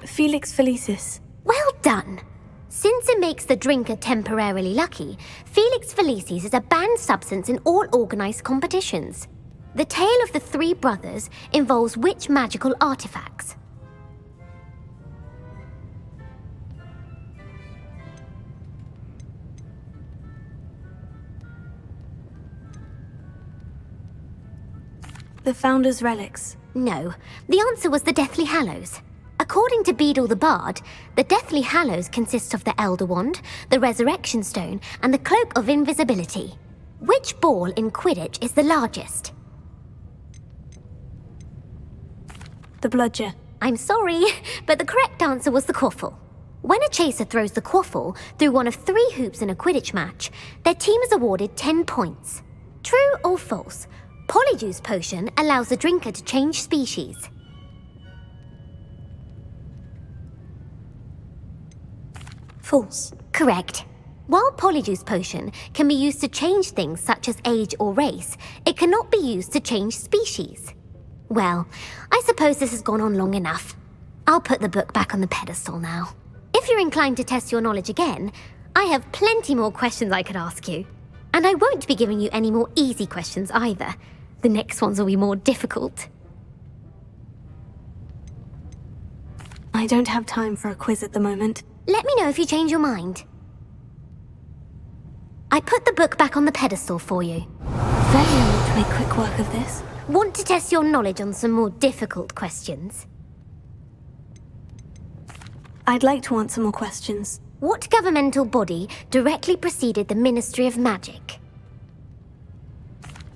Felix Felicis. Well done! Since it makes the drinker temporarily lucky, Felix Felicis is a banned substance in all organised competitions. The tale of the three brothers involves which magical artifacts? The Founder's relics. No, the answer was the Deathly Hallows. According to Beadle the Bard, the Deathly Hallows consist of the Elder Wand, the Resurrection Stone, and the Cloak of Invisibility. Which ball in Quidditch is the largest? The Bludger. I'm sorry, but the correct answer was the Quaffle. When a chaser throws the Quaffle through one of 3 hoops in a Quidditch match, their team is awarded 10 points. True or false? Polyjuice Potion allows the drinker to change species. False. Correct. While Polyjuice Potion can be used to change things such as age or race, it cannot be used to change species. Well, I suppose this has gone on long enough. I'll put the book back on the pedestal now. If you're inclined to test your knowledge again, I have plenty more questions I could ask you. And I won't be giving you any more easy questions either. The next ones will be more difficult. I don't have time for a quiz at the moment. Let me know if you change your mind. I put the book back on the pedestal for you. Very able to make quick work of this. Want to test your knowledge on some more difficult questions? I'd like to answer more questions. What governmental body directly preceded the Ministry of Magic?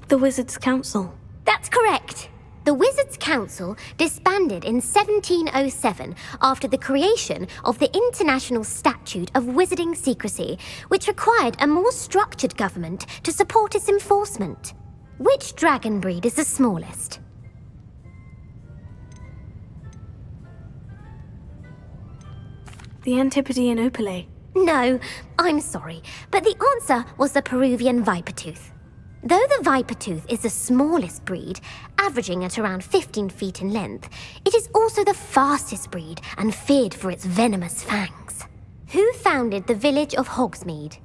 The Wizards' Council. That's correct. The Wizards' Council disbanded in 1707 after the creation of the International Statute of Wizarding Secrecy, which required a more structured government to support its enforcement. Which dragon breed is the smallest? The Antipodean Opale. No, I'm sorry, but the answer was the Peruvian Vipertooth. Though the Vipertooth is the smallest breed, averaging at around 15 feet in length, it is also the fastest breed and feared for its venomous fangs. Who founded the village of Hogsmeade?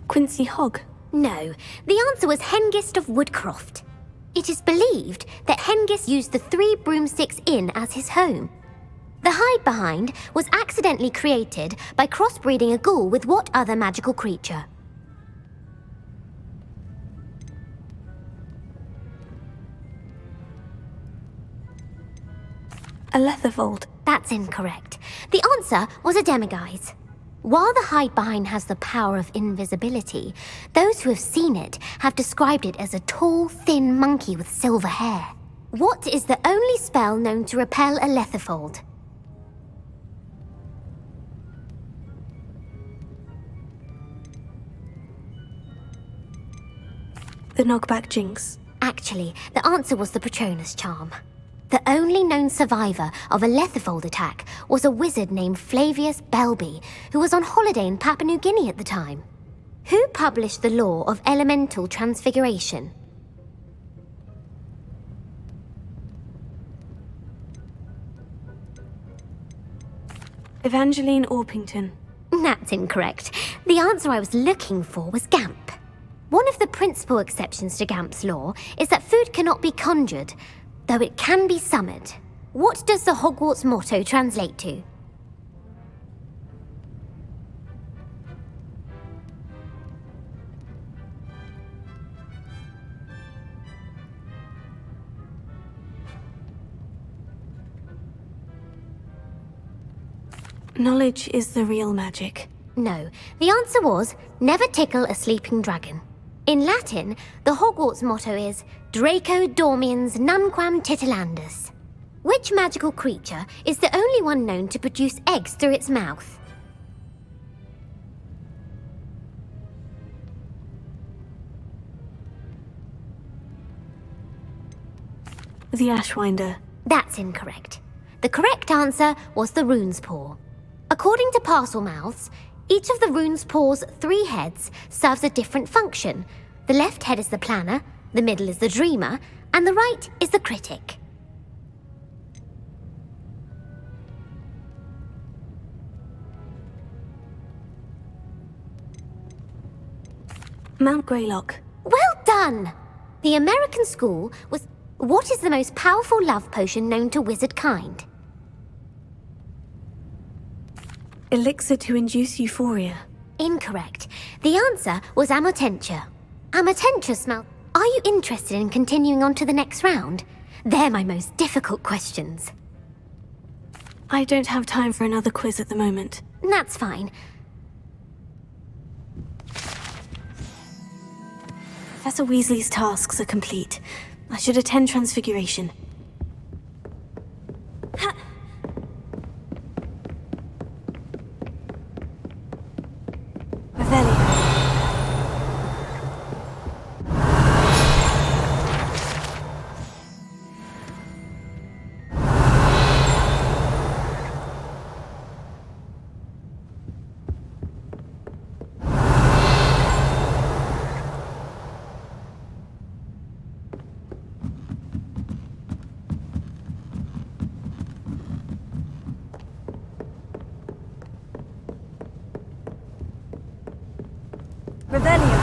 Quincy Hogg. No, the answer was Hengist of Woodcroft. It is believed that Hengist used the 3 Broomsticks Inn as his home. The hide-behind was accidentally created by crossbreeding a ghoul with what other magical creature? A Letherfold. That's incorrect. The answer was a Demiguise. While the hide-behind has the power of invisibility, those who have seen it have described it as a tall, thin monkey with silver hair. What is the only spell known to repel a Letherfold? The Knockback Jinx. Actually, the answer was the Patronus Charm. The only known survivor of a Letherfold attack was a wizard named Flavius Belby, who was on holiday in Papua New Guinea at the time. Who published the law of elemental transfiguration? Evangeline Orpington. That's incorrect. The answer I was looking for was Gamp. One of the principal exceptions to Gamp's law is that food cannot be conjured, though it can be summoned. What does the Hogwarts motto translate to? Knowledge is the real magic. No, the answer was, never tickle a sleeping dragon. In Latin, the Hogwarts motto is Draco Dormiens Nunquam Titilandus. Which magical creature is the only one known to produce eggs through its mouth? The Ashwinder. That's incorrect. The correct answer was the Rune's Paw. According to Parselmouths, each of the Rune's Paw's 3 heads serves a different function. The left head is the planner, the middle is the dreamer, and the right is the critic. Mount Greylock. Well done! The American school was... What is the most powerful love potion known to wizard kind? Elixir to induce euphoria. Incorrect. The answer was Amotentia. Amatentia smell. Are you interested in continuing on to the next round? They're my most difficult questions. I don't have time for another quiz at the moment. That's fine. Professor Weasley's tasks are complete. I should attend Transfiguration. Revelio.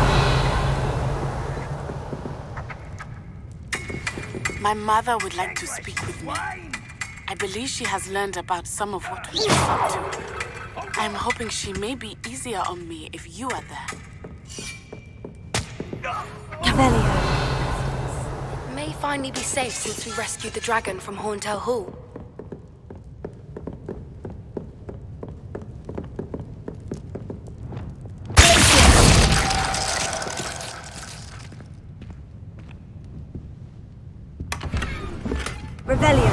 My mother would like to speak with me. I believe she has learned about some of what we are up to. I'm hoping she may be easier on me if you are there. Revelio. It may finally be safe since we rescued the dragon from Horntail Hall. Revelio.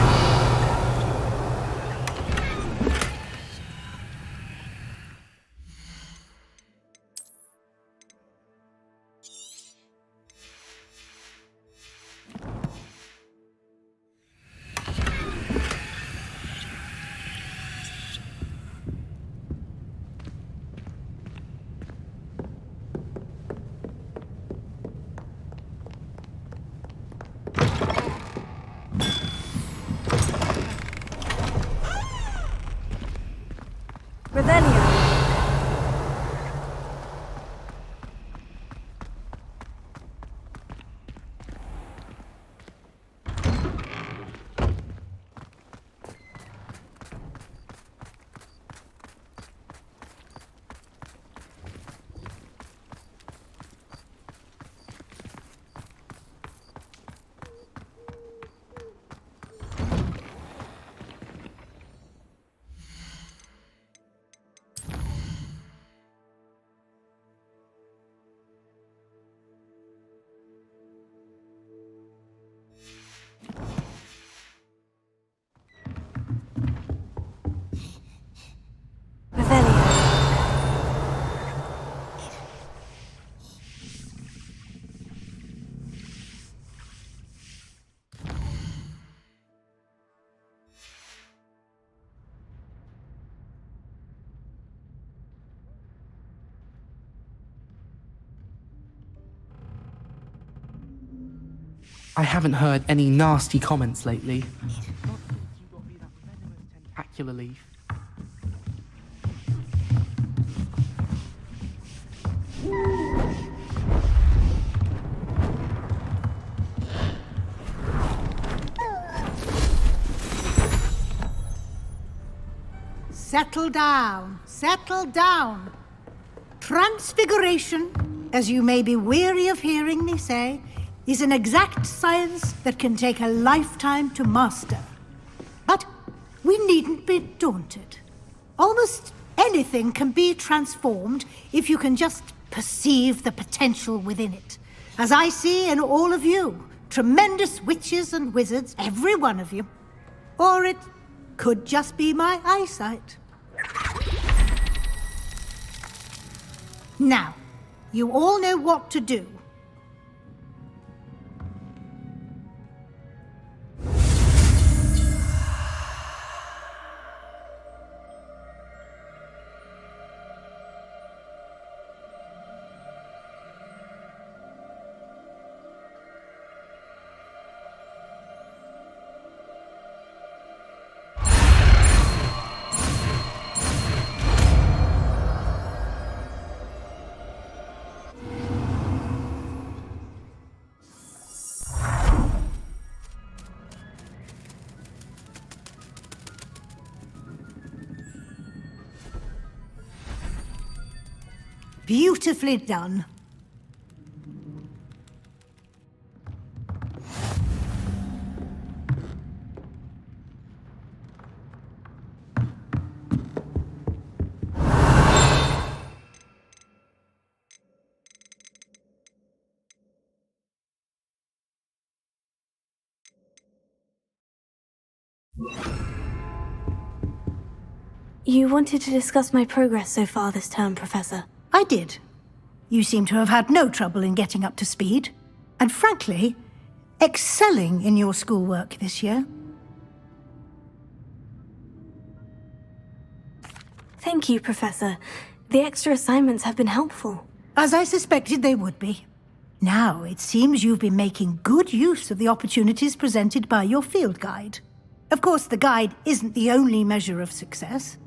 I haven't heard any nasty comments lately. Spectacular leaf. Settle down, settle down. Transfiguration, as you may be weary of hearing me say, is an exact science that can take a lifetime to master. But we needn't be daunted. Almost anything can be transformed if you can just perceive the potential within it. As I see in all of you, tremendous witches and wizards, every one of you. Or it could just be my eyesight. Now, you all know what to do. Beautifully done. You wanted to discuss my progress so far this term, Professor. I did. You seem to have had no trouble in getting up to speed, and frankly, excelling in your schoolwork this year. Thank you, Professor. The extra assignments have been helpful. As I suspected they would be. Now, it seems you've been making good use of the opportunities presented by your field guide. Of course, the guide isn't the only measure of success.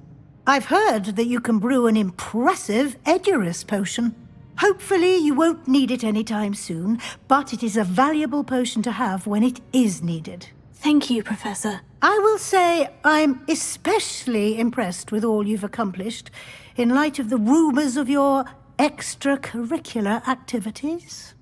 I've heard that you can brew an impressive Edurus potion. Hopefully, you won't need it anytime soon, but it is a valuable potion to have when it is needed. Thank you, Professor. I will say I'm especially impressed with all you've accomplished in light of the rumors of your extracurricular activities.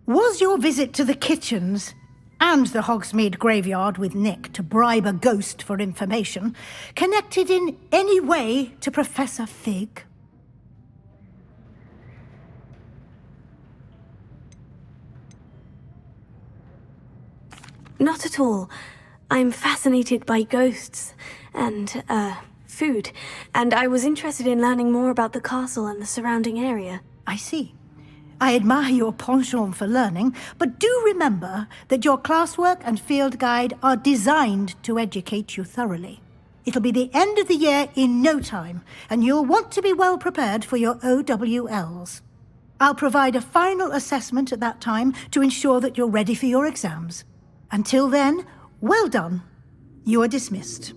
Was your visit to the kitchens and the Hogsmeade graveyard with Nick to bribe a ghost for information connected in any way to Professor Fig? Not at all. I'm fascinated by ghosts and, food, and I was interested in learning more about the castle and the surrounding area. I see. I admire your penchant for learning, but do remember that your classwork and field guide are designed to educate you thoroughly. It'll be the end of the year in no time, and you'll want to be well prepared for your OWLs. I'll provide a final assessment at that time to ensure that you're ready for your exams. Until then, well done. You are dismissed.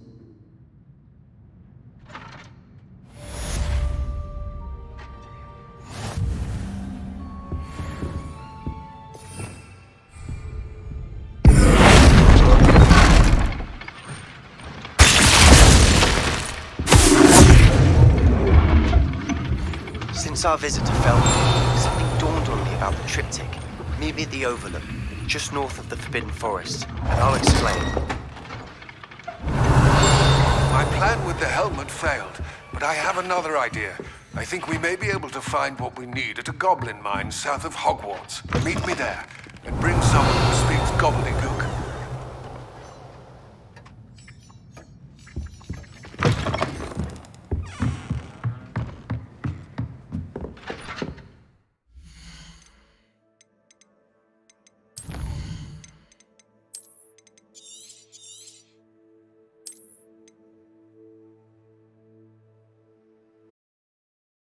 Since our visit to Foal, something dawned on me about the triptych. Meet me at the Overlook, just north of the Forbidden Forest, and I'll explain. My plan with the helmet failed, but I have another idea. I think we may be able to find what we need at a goblin mine south of Hogwarts. Meet me there, and bring someone who speaks gobbledygook.